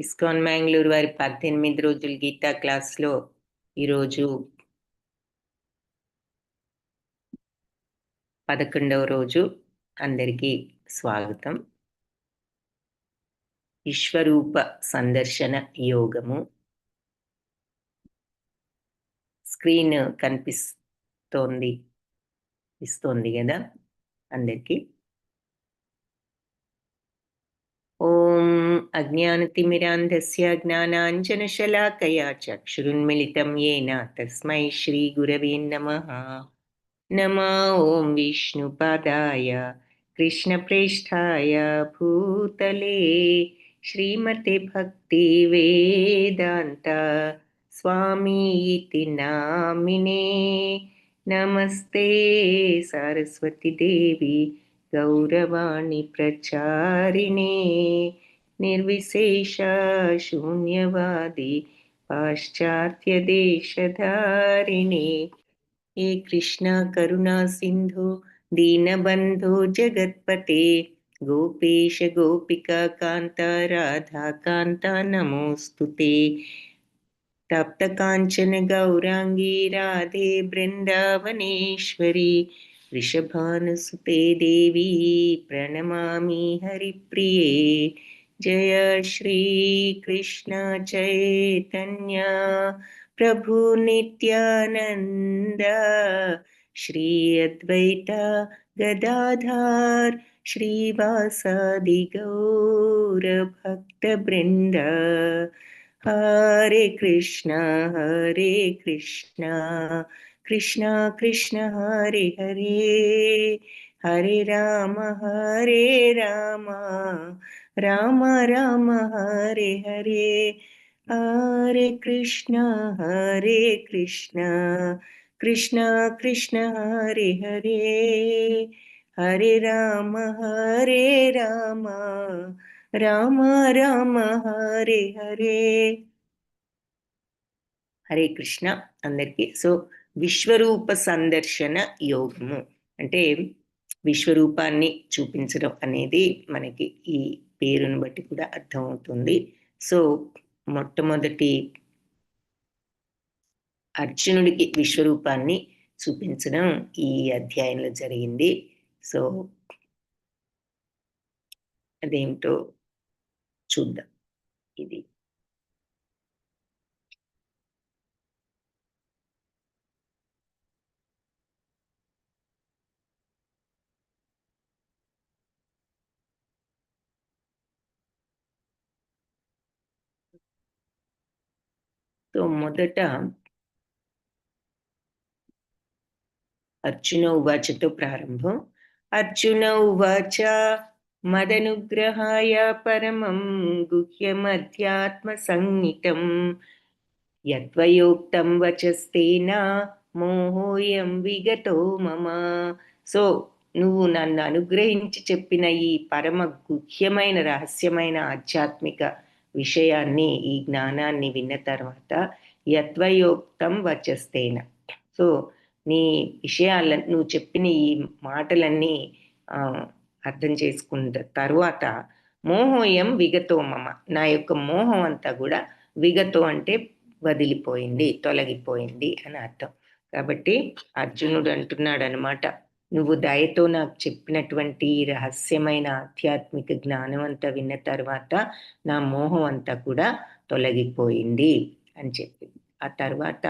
ISKCON Mangalore వారి 18 రోజుల గీతా క్లాస్లో ఈరోజు 11వ రోజు. అందరికీ స్వాగతం. విశ్వరూప సందర్శన యోగము. స్క్రీన్ ఇస్తోంది కదా అందరికీ. ఓం అజ్ఞానతిమిరాంధస్య జ్ఞానాంజనశలాకయా చక్షురున్మిళితం येन తస్మై శ్రీ గురవే నమః. నమో ఓం విష్ణుపాదాయ కృష్ణప్రేష్ఠాయ భూతలే శ్రీమతే భక్తి వేదాంత స్వామీతి నామినే. నమస్తే సరస్వతి దేవి గౌరవాణి ప్రచారిణే నిర్విశేష శూన్యవాది పాశ్చాత్య దేశధారిణే. हे कृष्णा करुणा सिंधु दीनबंधु जगत्पते गोपेश गोपिका कांता राधा कांता नमोस्तुते. तप्त कांचन गौरांगी राधे वृंदावनेश्वरी वृषभानुसुते देवी प्रणमामि हरिप्रिये. जय श्री कृष्ण चैतन्य प्रभु नित्यानंद श्री अद्वैत गदाधर श्रीवासादि गौर भक्त वृंद. हरे कृष्णा कृष्णा कृष्णा हरे हरे हरे राम राम राम हरे हरे. हरे कृष्णा कृष्णा कृष्णा हरे हरे हरे राम राम राम हरे हरे. హరే కృష్ణ అందరికీ. సో విశ్వరూప సందర్శన యోగము అంటే విశ్వరూపాన్ని చూపించడం అనేది మనకి ఈ పేరును బట్టి కూడా అర్థమవుతుంది. సో మొట్టమొదటి అర్జునుడికి విశ్వరూపాన్ని చూపించడం ఈ అధ్యాయంలో జరిగింది. సో అదేమిటో చూద్దాం. ఇది సో మొదట అర్జున ఉవాచతో ప్రారంభం. అర్జున ఉవాచ మదనుగ్రహాయ పరమం గుహ్యమధ్యాత్మ సంహితం యత్వయోక్తం వచస్తేన మోహోయం విగతో మమ. సో నువ్వు నన్ను అనుగ్రహించి చెప్పిన ఈ పరమ గుహ్యమైన రహస్యమైన ఆధ్యాత్మిక విషయాన్ని, ఈ జ్ఞానాన్ని విన్న తర్వాత యత్వయోక్తం వచస్తేన, సో నీ విషయాలను, నువ్వు చెప్పిన ఈ మాటలన్నీ అర్థం చేసుకున్న తరువాత మోహోయం విగతో మమ, నా యొక్క మోహం అంతా కూడా, విగతో అంటే వదిలిపోయింది, తొలగిపోయింది అని అర్థం. కాబట్టి అర్జునుడు అంటున్నాడు అనమాట, నువ్వు దయతో నాకు చెప్పినటువంటి రహస్యమైన ఆధ్యాత్మిక జ్ఞానం అంతా విన్న తర్వాత నా మోహం అంతా కూడా తొలగిపోయింది అని చెప్పి. ఆ తర్వాత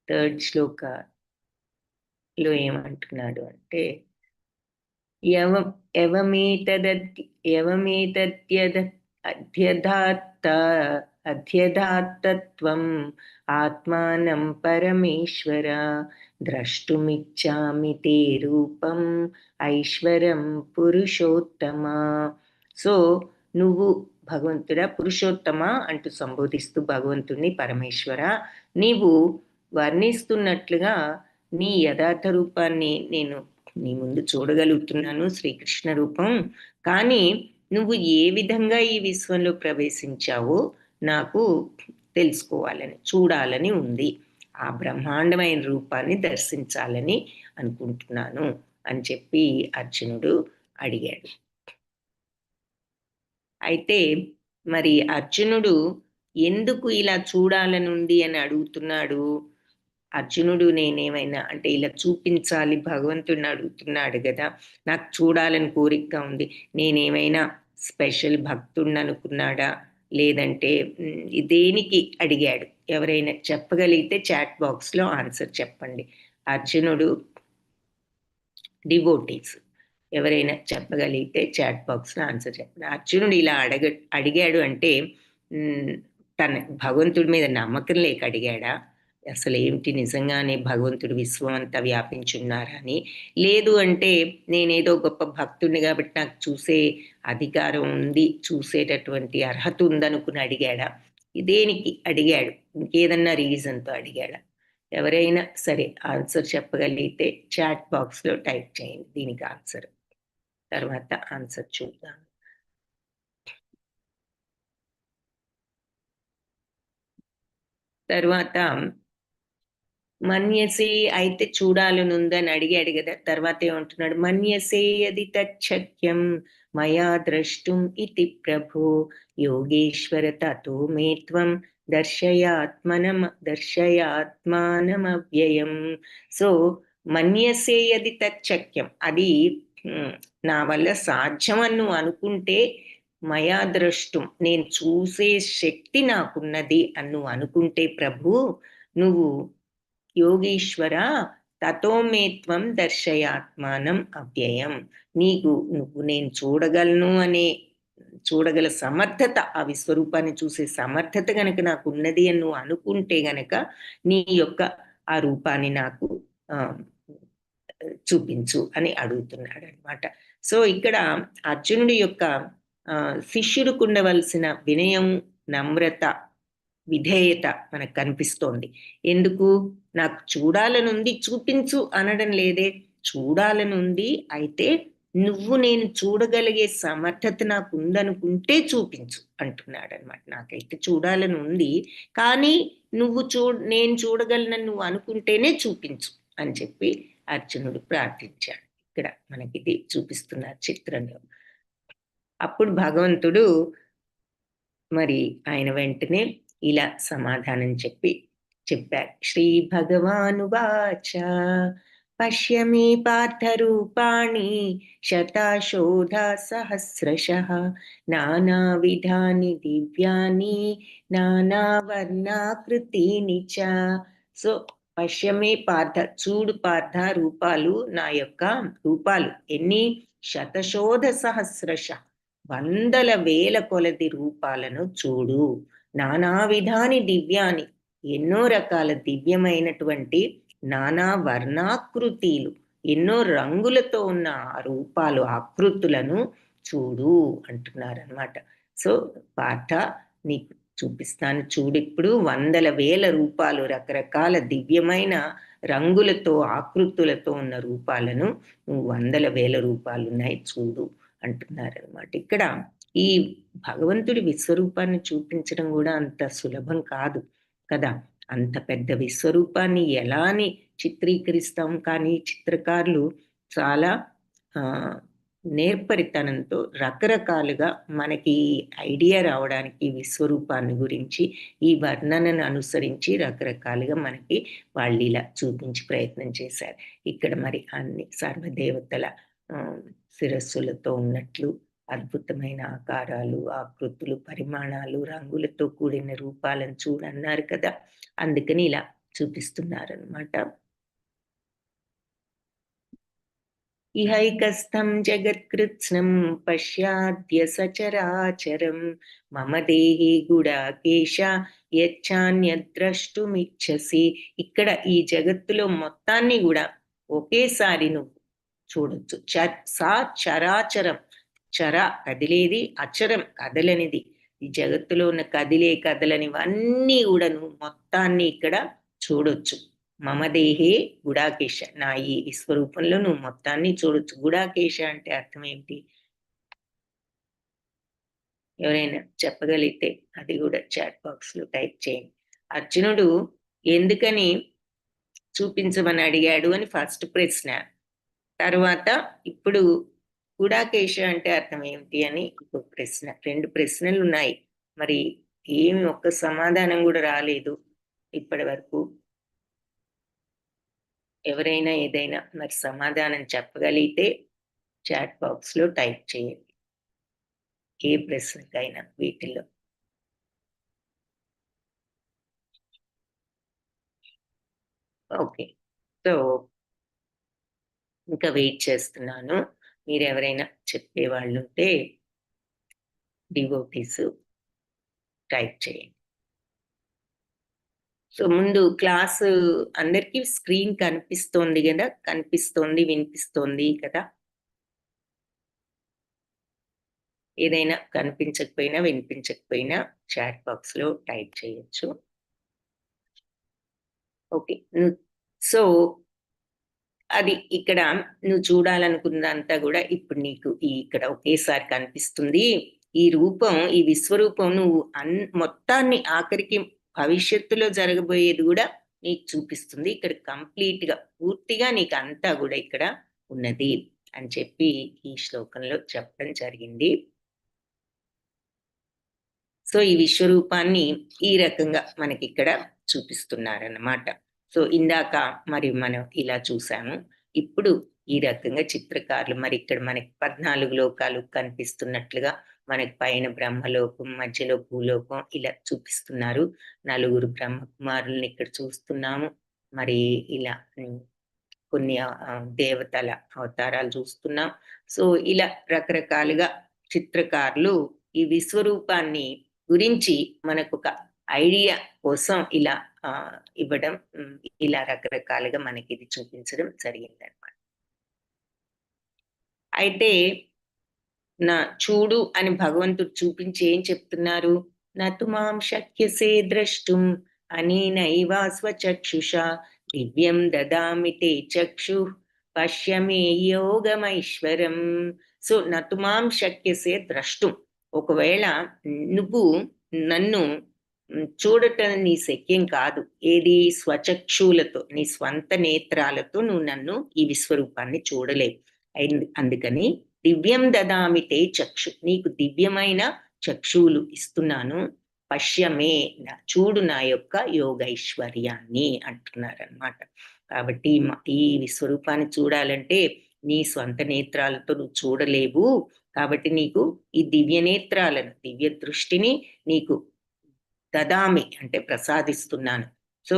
3rd శ్లోకలో ఏమంటున్నాడు అంటే అధ్యధాత్తత్వం ఆత్మానం పరమేశ్వర ద్రష్టుమిచ్చామి తే రూపం ఐశ్వరం పురుషోత్తమ. సో నువ్వు భగవంతుడా, పురుషోత్తమ అంటూ సంబోధిస్తూ భగవంతుణ్ణి పరమేశ్వర, నీవు వర్ణిస్తున్నట్లుగా నీ యథార్థ రూపాన్ని నేను నీ ముందు చూడగలుగుతున్నాను, శ్రీకృష్ణ రూపం. కానీ నువ్వు ఏ విధంగా ఈ విశ్వంలో ప్రవేశించావో నాకు తెలుసుకోవాలని, చూడాలని ఉంది. ఆ బ్రహ్మాండమైన రూపాన్ని దర్శించాలని అనుకుంటున్నాను అని చెప్పి అర్జునుడు అడిగాడు. అయితే మరి అర్జునుడు ఎందుకు ఇలా చూడాలనుంది అని అడుగుతున్నాడు. అర్జునుడు నేనేమైనా అంటే ఇలా చూపించాలి భగవంతుడిని అడుగుతున్నాడు కదా, నాకు చూడాలని కోరికగా ఉంది, నేనేమైనా స్పెషల్ భక్తుడిని అనుకున్నాడా, లేదంటే దేనికి అడిగాడు? ఎవరైనా చెప్పగలిగితే చాట్ బాక్స్లో ఆన్సర్ చెప్పండి. అర్జునుడు డివోటీస్ ఎవరైనా చెప్పగలిగితే చాట్ బాక్స్లో ఆన్సర్ చెప్పండి. అర్జునుడు ఇలా అడిగాడు అంటే తన భగవంతుడి మీద నమ్మకం లేక అడిగాడా, అసలు ఏమిటి నిజంగానే భగవంతుడు విశ్వం అంతా వ్యాపించున్నారా అని, లేదు అంటే నేనేదో గొప్ప భక్తుడిని కాబట్టి నాకు చూసే అధికారం ఉంది, చూసేటటువంటి అర్హత ఉందనుకుని అడిగాడా, దేనికి అడిగాడు? ఇంకేదన్నా రీజన్తో అడిగాడా? ఎవరైనా సరే ఆన్సర్ చెప్పగలిగితే చాట్ బాక్స్లో టైప్ చేయండి దీనికి ఆన్సర్. తర్వాత ఆన్సర్ చూద్దాం. తర్వాత మన్యసే అయితే చూడాలనుందని అడిగాడు కదా, తర్వాత ఏమంటున్నాడు? మన్యసే అది తచ్చక్యం మయా ద్రష్టుం ఇతి ప్రభో యోగేశ్వర తతో మే త్వం దర్శయాత్మానమవ్యయం. సో మన్యసే అది తచ్చక్యం, అది నా వల్ల సాధ్యం అని నువ్వు అనుకుంటే, మయా ద్రష్టుం నేను చూసే శక్తి నాకున్నది అని నువ్వు అనుకుంటే ప్రభు, నువ్వు యోగీశ్వర తతో మే త్వం దర్శయాత్మానం అవ్యయం, నువ్వు నేను చూడగలను అనే చూడగల సమర్థత, ఆ విశ్వరూపాన్ని చూసే సమర్థత గనక నాకు ఉన్నది అని నువ్వు అనుకుంటే గనక నీ యొక్క ఆ రూపాన్ని నాకు చూపించు అని అడుగుతున్నాడు అనమాట. సో ఇక్కడ అర్జునుడి యొక్క శిష్యుడికి ఉండవలసిన వినయం, నమ్రత, విధేయత మనకు కనిపిస్తోంది. ఎందుకు? నాకు చూడాలనుంది, చూపించు అనడం లేదే, చూడాలనుంది, అయితే నువ్వు నేను చూడగలిగే సమర్థత నాకు ఉందనుకుంటే చూపించు అంటున్నాడు అనమాట. నాకైతే చూడాలని ఉంది, కానీ నేను చూడగలనని నువ్వు అనుకుంటేనే చూపించు అని చెప్పి అర్జునుడు ప్రార్థించాడు. ఇక్కడ మనకి ఇది చూపిస్తున్నారు చిత్రంలో. అప్పుడు భగవంతుడు మరి ఆయన వెంటనే ఇలా సమాధానం చెప్పారు. శ్రీ భగవానువాచ పశ్యమి పార్థ రూపాణి శతాశోధ సహస్రశః నానా విధాని దివ్యాని నానా వర్ణాకృతిని చ. సో పశ్యమే పార్థ, చూడు పార్థ, రూపాలు, నా యొక్క రూపాలు ఎన్ని? శతశోధ సహస్రశ, వందల వేల కొలది రూపాలను చూడు. నానా విధాని దివ్యాని, ఎన్నో రకాల దివ్యమైనటువంటి నానా వర్ణాకృతిలు, ఎన్నో రంగులతో ఉన్న ఆ రూపాలు, ఆకృతులను చూడు అంటున్నారనమాట. సో పార్థ నీకు చూపిస్తాను చూడు, ఇప్పుడు వందల వేల రూపాలు, రకరకాల దివ్యమైన రంగులతో ఆకృతులతో ఉన్న రూపాలను, వందల వేల రూపాలు ఉన్నాయి చూడు అంటున్నారనమాట. ఇక్కడ ఈ భగవంతుడి విశ్వరూపాన్ని చూపించడం కూడా అంత సులభం కాదు కదా. అంత పెద్ద విశ్వరూపాన్ని ఎలాని చిత్రీకరిస్తాం, కానీ చిత్రకారులు చాలా నేర్పరితనంతో రకరకాలుగా మనకి ఐడియా రావడానికి విశ్వరూపాన్ని గురించి ఈ వర్ణనను అనుసరించి రకరకాలుగా మనకి వాళ్ళు ఇలా చూపించి ప్రయత్నం చేశారు. ఇక్కడ మరి అన్ని సర్వదేవతల శిరస్సులతో ఉన్నట్లు అద్భుతమైన ఆకారాలు, ఆకృతులు, పరిమాణాలు, రంగులతో కూడిన రూపాలను చూడన్నారు కదా, అందుకని ఇలా చూపిస్తున్నారనమాట. ఇహైకస్థం జగత్కృత్స్నం పశ్యాద్య సచరాచరం మమ దేహి గుడాకేశ యచ్చాన్యద్రష్టుమిచ్చసి. ఇక్కడ ఈ జగత్తులో మొత్తాన్ని కూడా ఒకేసారి నువ్వు చూడొచ్చు. సా చరాచరం, చర కదిలేది, అచరం కదలనిది. ఈ జగత్తులో ఉన్న కదిలే కదలనివన్నీ కూడా నువ్వు మొత్తాన్ని ఇక్కడ చూడొచ్చు. మమదేహే గుడాకేశ, నా ఈ విశ్వరూపంలో నువ్వు మొత్తాన్ని చూడొచ్చు. గుడాకేశ అంటే అర్థం ఏమిటి? ఎవరైనా చెప్పగలిగితే అది కూడా చాట్ బాక్స్ లో టైప్ చేయండి. అర్జునుడు ఎందుకని చూపించమని అడిగాడు అని ఫస్ట్ ప్రశ్న. తర్వాత ఇప్పుడు గుడాకేశ అంటే అర్థం ఏమిటి అని ఇంకొక ప్రశ్న. 2 ప్రశ్నలు ఉన్నాయి. మరి ఏమి ఒక్క సమాధానం కూడా రాలేదు ఇప్పటి వరకు. ఎవరైనా ఏదైనా మరి సమాధానం చెప్పగలిగితే చాట్ బాక్స్ లో టైప్ చేయండి. ఏ ప్రశ్నకైనా వీటిల్లో. ఓకే. సో ఇంకా వెయిట్ చేస్తున్నాను. మీరెవరైనా చెప్పేవాళ్ళుంటే డివోటీస్ టైప్ చేయండి. సో ముందు క్లాసు అందరికీ స్క్రీన్ కనిపిస్తోంది గదా! కనిపిస్తోంది, వినిపిస్తోంది కదా! ఏదైనా కనిపించకపోయినా, వినిపించకపోయినా చాట్ బాక్స్‌లో టైప్ చేయొచ్చు. ఓకే. సో అది ఇక్కడ నువ్వు చూడాలనుకున్నదంతా గూడా ఇప్పుడు నీకు ఇక్కడ ఒకేసారి కనిపిస్తుంది. ఈ రూపం, ఈ విశ్వరూపం నువ్వు మొత్తాన్ని ఆఖరికి భవిష్యత్తులో జరగబోయేది గూడా నీకు చూపిస్తుంది. ఇక్కడ కంప్లీట్‌గా, పూర్తిగా నీకంతా గూడా ఇక్కడ ఉన్నది అని చెప్పి ఈ శ్లోకంలో చెప్పడం జరిగింది. సో, ఈ విశ్వరూపాన్ని ఈ రకంగా మనకిక్కడ చూపిస్తున్నారన్నమాట. సో, ఇందాక మరి మనం ఇలా చూసాము. ఇప్పుడు ఈ రకంగా చిత్రకారులు మరి ఇక్కడ మనకి 14 లోకాలు కనిపిస్తున్నట్లుగా మనకి పైన బ్రహ్మలోకం, మధ్యలో భూలోకం ఇలా చూపిస్తున్నారు. నలుగురు బ్రహ్మ కుమారుల్ని ఇక్కడ చూస్తున్నాము. మరి ఇలా కొన్ని దేవతల అవతారాలు చూస్తున్నాం. సో, ఇలా రకరకాలుగా చిత్రకారులు ఈ విశ్వరూపాన్ని గురించి మనకొక ఐడియా కోసం ఇలా ఇవ్వడం, ఇలా రకరకాలుగా మనకిది చూపించడం జరిగిందనమాట. అయితే చూడు అని భగవంతుడు చూపించి ఏం చెప్తున్నారు? నతు మాం శక్యసే ద్రష్టుం అనేనైవ స్వచక్షుషా దివ్యం దదామి తే చక్షుః పశ్య మే యోగమైశ్వరం. సో నతు మాం శక్యసే ద్రష్టుం. ఒకవేళ నువ్వు నన్ను చూడటం నీ శక్యం కాదు. ఏది? స్వచక్షులతో, నీ స్వంత నేత్రాలతో నువ్వు నన్ను ఈ విశ్వరూపాన్ని చూడలేవు. అందుకని దివ్యం దదామి తే చక్షు, నీకు దివ్యమైన చక్షువులు ఇస్తున్నాను. పశ్యమే, చూడు నా యొక్క యోగైశ్వర్యాన్ని అంటున్నారనమాట. కాబట్టి ఈ విశ్వరూపాన్ని చూడాలంటే నీ స్వంత నేత్రాలతో నువ్వు చూడలేవు. కాబట్టి నీకు ఈ దివ్య నేత్రాలను, దివ్య దృష్టిని నీకు దదామి అంటే ప్రసాదిస్తున్నాను. సో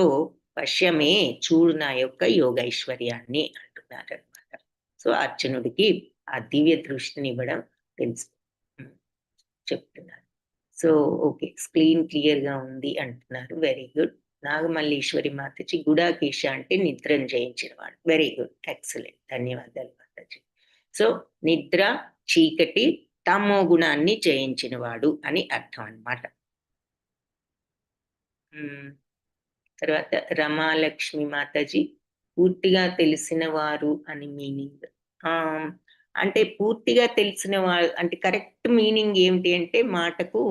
పశ్యమే, చూడు నా యొక్క యోగైశ్వర్యాన్ని అంటున్నారనమాట. సో అర్జునుడికి ఆ దివ్య దృష్టిని ఇవ్వడం తెలుసు చెప్తున్నారు. సో ఓకే, స్క్రీన్ క్లియర్ గా ఉంది అంటున్నారు. Very good. నాగమల్లీశ్వరి మాతాజీ, గుడాకేశ అంటే నిద్రను జయించిన వాడు. వెరీ గుడ్, ఎక్సలెంట్, ధన్యవాదాలు మాతాజీ. సో నిద్ర, చీకటి, తమో గుణాన్ని జయించిన వాడు అని అర్థం అన్నమాట. తర్వాత రమాలక్ష్మి మాతాజీ, పూర్తిగా తెలిసిన వారు అని మీనింగ్. అంటే పూర్తిగా తెలిసిన వాడు అంటే కరెక్ట్ మీనింగ్ ఏమిటి అంటే మాటకు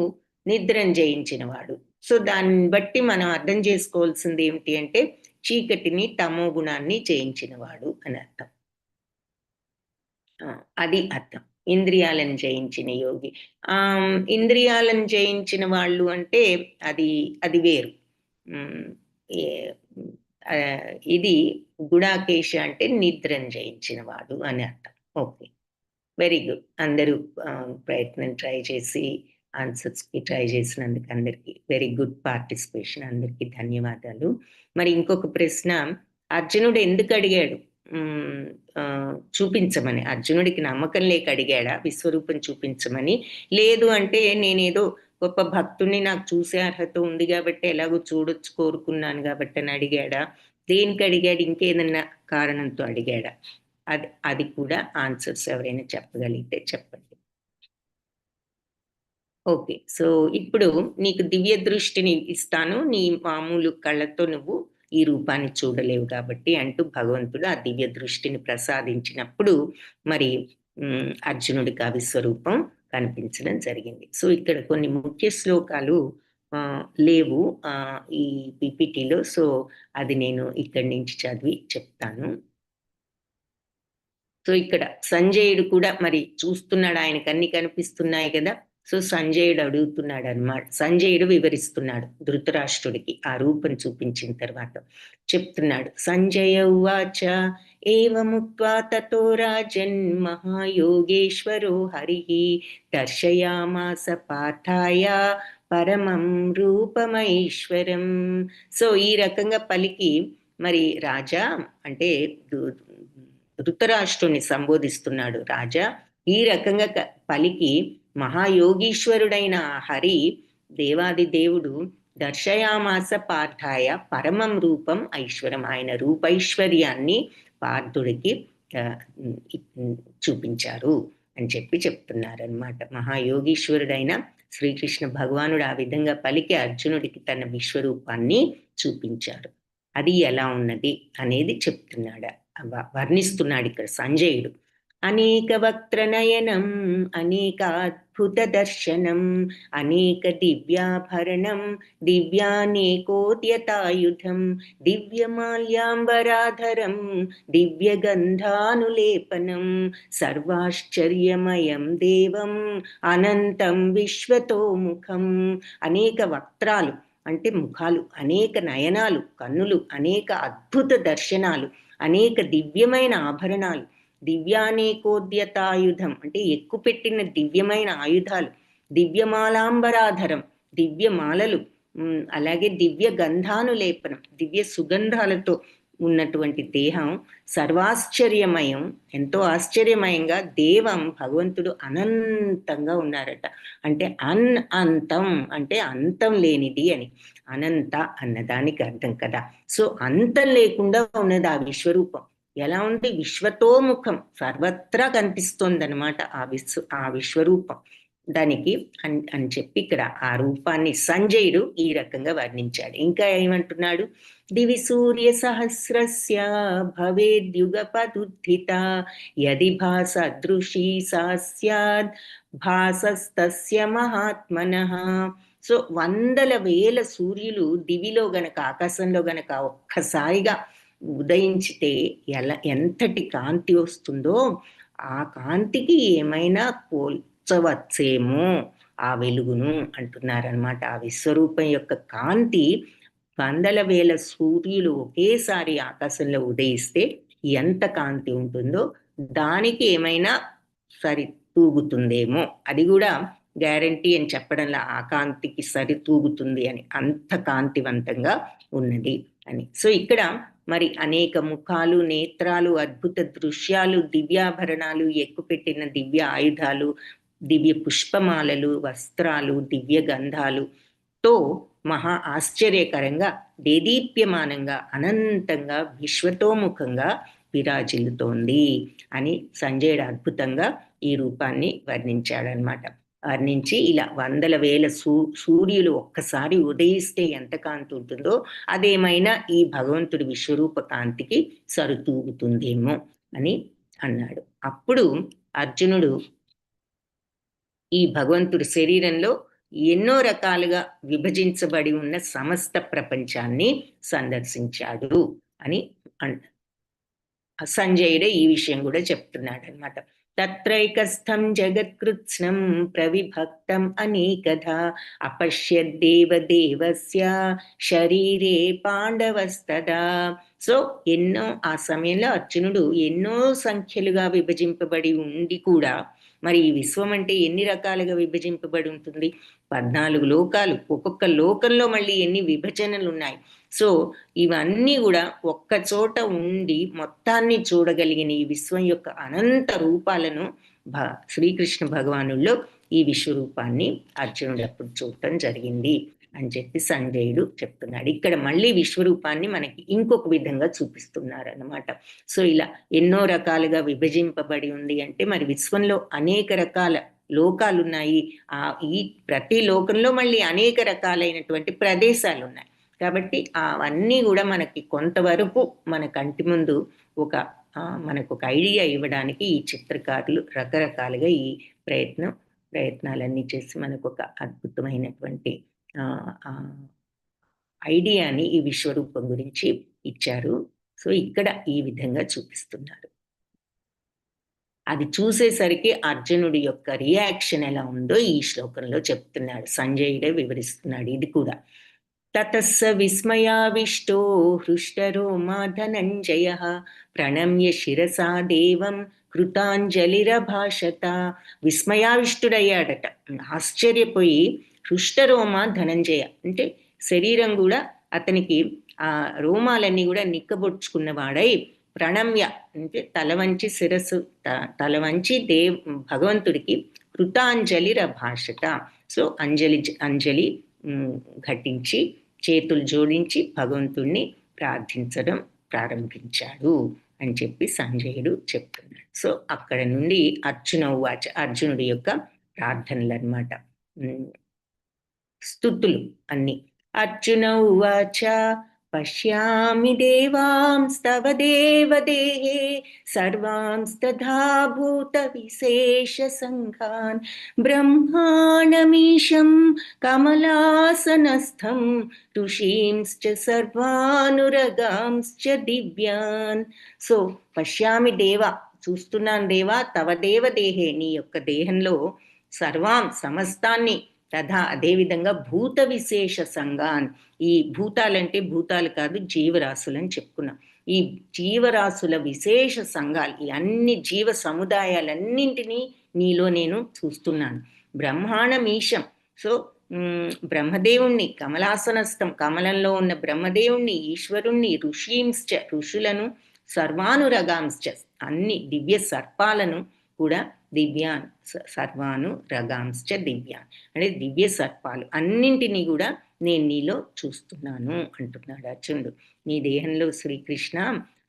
నిద్రను జయించిన వాడు. సో దాన్ని బట్టి మనం అర్థం చేసుకోవాల్సింది ఏమిటి అంటే చీకటిని, తమో గుణాన్ని జయించిన వాడు అని అర్థం. అది అర్థం. ఇంద్రియాలను జయించిన యోగి. ఇంద్రియాలను జయించిన వాళ్ళు అంటే అది అది వేరు. ఇది గుడాకేశ అంటే నిద్రను జయించిన వాడు అని అర్థం. Okay, very good. అందరూ ప్రయత్నం ట్రై చేసి ఆన్సర్స్కి ట్రై చేసినందుకు అందరికీ వెరీ గుడ్ పార్టిసిపేషన్. అందరికీ ధన్యవాదాలు. మరి ఇంకొక ప్రశ్న, అర్జునుడు ఎందుకు అడిగాడు చూపించమని? అర్జునుడికి నమ్మకం లేక అడిగాడా విశ్వరూపం చూపించమని? లేదు అంటే నేనేదో గొప్ప భక్తుని, నాకు చూసే అర్హత ఉంది కాబట్టి ఎలాగో చూడొచ్చు కోరుకున్నాను కాబట్టి అని అడిగాడా? దేనికి అడిగాడు? ఇంకేదన్నా కారణంతో అడిగాడా? అది కూడా ఆన్సర్స్ ఎవరైనా చెప్పగలిగితే చెప్పండి. ఓకే, సో ఇప్పుడు నీకు దివ్య దృష్టిని ఇస్తాను, నీ మామూలు కళ్ళతో నువ్వు ఈ రూపాన్ని చూడలేవు కాబట్టి అంటూ భగవంతుడు ఆ దివ్య దృష్టిని ప్రసాదించినప్పుడు మరి అర్జునుడికి ఆ విశ్వరూపం కనిపించడం జరిగింది. సో ఇక్కడ కొన్ని ముఖ్య శ్లోకాలు లేవు ఈ పిపిటిలో. సో అది నేను ఇక్కడి నుంచి చదివి చెప్తాను. సో ఇక్కడ సంజయుడు కూడా మరి చూస్తున్నాడు, ఆయనకు అన్ని కనిపిస్తున్నాయి కదా. సో సంజయుడు అడుగుతున్నాడు అనమాట, సంజయుడు వివరిస్తున్నాడు ధృతరాష్ట్రుడికి ఆ రూపం చూపించిన తర్వాత చెప్తున్నాడు. సంజయ ఉవాచ ఏవముక్త్వా తతో రాజన్ మహాయోగేశ్వరో హరిః దర్శయామాస పార్థాయ పరమం రూపమైశ్వరం. సో ఈ రకంగా పలికి మరి రాజా అంటే ధృతరాష్ట్రుని సంబోధిస్తున్నాడు. రాజా ఈ రకంగా పలికి మహాయోగీశ్వరుడైన హరి దేవాది దేవుడు దర్శయామాస పార్థాయ పరమం రూపం ఐశ్వరం, ఆయన రూపైశ్వర్యాన్ని పార్థుడికి చూపించారు అని చెప్తున్నారనమాట. మహాయోగీశ్వరుడైన శ్రీకృష్ణ భగవానుడు ఆ విధంగా పలికి అర్జునుడికి తన విశ్వరూపాన్ని చూపించారు. అది ఎలా ఉన్నది అనేది చెప్తున్నాడు, వర్ణిస్తున్నాడు ఇక్కడ సంజయుడు. అనేక వక్త్రనయనం అనేకాద్భుత దర్శనం అనేక దివ్యాభరణం దివ్యానేకోద్యతాయుధం దివ్యమాల్యాంబరాధరం దివ్యగంధానులేపనం సర్వాశ్చర్యమయం దేవం అనంతం విశ్వతోముఖం. అనేక వక్త్రాలు అంటే ముఖాలు, అనేక నయనాలు కన్నులు, అనేక అద్భుత దర్శనాలు, అనేక దివ్యమైన ఆభరణాలు, దివ్యానేకోద్యతాయుధం అంటే ఎక్కుపెట్టిన దివ్యమైన ఆయుధాలు, దివ్యమాలాంబరాధరం దివ్యమాలలు, అలాగే దివ్య గంధానులేపనం దివ్య సుగంధాలతో ఉన్నటువంటి దేహం, సర్వాశ్చర్యమయం ఎంతో ఆశ్చర్యమయంగా, దేవం భగవంతుడు అనంతంగా ఉన్నారట. అంటే అంతం అంటే అంతం లేనిది అని, అనంత అన్నదానికి అర్థం కదా. సో అంతం లేకుండా ఉన్నది ఆ విశ్వరూపం. ఎలా ఉంది? విశ్వతోముఖం, సర్వత్రా కనిపిస్తోంది అనమాట ఆ విశ్వరూపం దానికి అని చెప్పి ఇక్కడ ఆ రూపాన్ని సంజయుడు ఈ రకంగా వర్ణించాడు. ఇంకా ఏమంటున్నాడు? దివి సూర్య సహస్రస్య భవేద్యుగపదుద్ధిత యది భాసదృశీ సా స్యాద్ భాసస్తస్య మహాత్మనః. సో వందల వేల సూర్యులు దివిలో గనక, ఆకాశంలో గనక ఒక్కసారిగా ఉదయించితే ఎంతటి కాంతి వస్తుందో ఆ కాంతికి ఏమైనా పోల్చవచ్చేమో ఆ వెలుగును అంటున్నారనమాట. ఆ విశ్వరూపం యొక్క కాంతి వందల వేల సూర్యులు ఒకేసారి ఆకాశంలో ఉదయిస్తే ఎంత కాంతి ఉంటుందో దానికి ఏమైనా సరి తూగుతుందేమో, అది కూడా గ్యారంటీ అని చెప్పడంలో ఆ కాంతికి సరి తూగుతుంది అని, అంత కాంతివంతంగా ఉన్నది అని. సో ఇక్కడ మరి అనేక ముఖాలు, నేత్రాలు, అద్భుత దృశ్యాలు, దివ్యాభరణాలు, ఎక్కుపెట్టిన దివ్య ఆయుధాలు, దివ్య పుష్పమాలలు, వస్త్రాలు, దివ్య గంధాలుతో మహా ఆశ్చర్యకరంగా దేదీప్యమానంగా అనంతంగా విశ్వతోముఖంగా విరాజిల్లుతోంది అని సంజయుడు అద్భుతంగా ఈ రూపాన్ని వర్ణించాడనమాట. వర్ణించి ఇలా వందల వేల సూర్యులు ఒక్కసారి ఉదయిస్తే ఎంత కాంతి ఉంటుందో అదేమైనా ఈ భగవంతుడి విశ్వరూప కాంతికి సరితూగుతుందేమో అని అన్నాడు. అప్పుడు అర్జునుడు ఈ భగవంతుడి శరీరంలో ఎన్నో రకాలుగా విభజించబడి ఉన్న సమస్త ప్రపంచాన్ని సందర్శించాడు అని సంజయుడే ఈ విషయం కూడా చెప్తున్నాడు అనమాట. తత్రైకస్థం జగత్కృత్స్నం ప్రవిభక్తం అనేకధా అపశ్యద్దేవదేవస్య శరీరే పాండవస్తదా. సో ఎన్నో ఆ సమయంలో అర్జునుడు ఎన్నో సంఖ్యలుగా విభజింపబడి ఉండి కూడా మరి ఈ విశ్వం అంటే ఎన్ని రకాలుగా విభజింపబడి ఉంటుంది? 14 లోకాలు, ఒక్కొక్క లోకంలో మళ్ళీ ఎన్ని విభజనలు ఉన్నాయి. సో ఇవన్నీ కూడా ఒక్క చోట ఉండి మొత్తాన్ని చూడగలిగిన ఈ విశ్వం యొక్క అనంత రూపాలను శ్రీకృష్ణ భగవానుల్లో ఈ విశ్వరూపాన్ని అర్జునుడు అప్పుడు చూడటం జరిగింది అని చెప్పి సంజయుడు చెప్తున్నాడు. ఇక్కడ మళ్ళీ విశ్వరూపాన్ని మనకి ఇంకొక విధంగా చూపిస్తున్నారు అన్నమాట. సో ఇలా ఎన్నో రకాలుగా విభజింపబడి ఉంది అంటే మరి విశ్వంలో అనేక రకాల లోకాలు ఉన్నాయి. ఈ ప్రతి లోకంలో మళ్ళీ అనేక రకాలైనటువంటి ప్రదేశాలు ఉన్నాయి. కాబట్టి అవన్నీ కూడా మనకి కొంతవరకు మన కంటి ముందు మనకు ఒక ఐడియా ఇవ్వడానికి ఈ చిత్రకారులు రకరకాలుగా ఈ ప్రయత్నాలన్నీ చేసి మనకు ఒక అద్భుతమైనటువంటి ఐడియాని ఈ విశ్వరూపం గురించి ఇచ్చారు. సో ఇక్కడ ఈ విధంగా చూపిస్తున్నారు. అది చూసేసరికి అర్జునుడి యొక్క రియాక్షన్ ఎలా ఉందో ఈ శ్లోకంలో చెప్తున్నాడు, సంజయుడే వివరిస్తున్నాడు ఇది కూడా. తతస్స విస్మయావిష్టో హృష్టరోమా ధనంజయః ప్రణమ్య శిరసా దేవం కృతాంజలిరభాషత. విస్మయావిష్టుడయ్యాడట, ఆశ్చర్యపోయి హృష్టరోమ ధనంజయ అంటే శరీరం కూడా అతనికి ఆ రోమాలన్నీ కూడా నిక్కబొడుచుకున్నవాడై ప్రణమ్య అంటే తల వంచి శిరస్సు తల వంచి భగవంతుడికి కృతాంజలిరభాషత. సో అంజలి ఘటించి చేతులు జోడించి భగవంతుణ్ణి ప్రార్థించడం ప్రారంభించాడు అని చెప్పి సంజయుడు చెప్తున్నాడు. సో అక్కడ నుండి అర్జునుడి యొక్క ప్రార్థనలు అన్నమాట, స్తుతులు అన్ని. అర్జున ఉవాచ పశ్యామి దేవాంస్తవ దేవదేహే సర్వాంస్తథా భూత విశేష సంఘాన్ బ్రహ్మాణమీశం కమలాసనస్థం ఋషీంశ్చ సర్వానురగాంశ్చ దివ్యాన్. సో పశ్యామి దేవా, చూస్తున్నాను దేవా, తవ దేవదేహే నీ యొక్క దేహంలో సర్వాం సమస్తాన్ని, తథా అదేవిధంగా భూత విశేష సంఘాన్, ఈ భూతాలంటే భూతాలు కాదు జీవరాశులు అని చెప్పుకున్నాం. ఈ జీవరాశుల విశేష సంఘాలు, ఈ అన్ని జీవ సముదాయాలన్నింటినీ నీలో నేను చూస్తున్నాను. బ్రహ్మాండమీశం, సో బ్రహ్మదేవుణ్ణి, కమలాసనస్థం కమలంలో ఉన్న బ్రహ్మదేవుణ్ణి, ఈశ్వరుణ్ణి, ఋషీంశ్చ ఋషులను, సర్వానురగాంశ్చ అన్ని దివ్య సర్పాలను కూడా, దివ్యాన్ సర్వాను రగాంశ్చ దివ్యాన్ అంటే దివ్య సర్పాలు అన్నింటినీ కూడా నేను నీలో చూస్తున్నాను అంటున్నాడు అర్జునుడు. నీ దేహంలో శ్రీకృష్ణ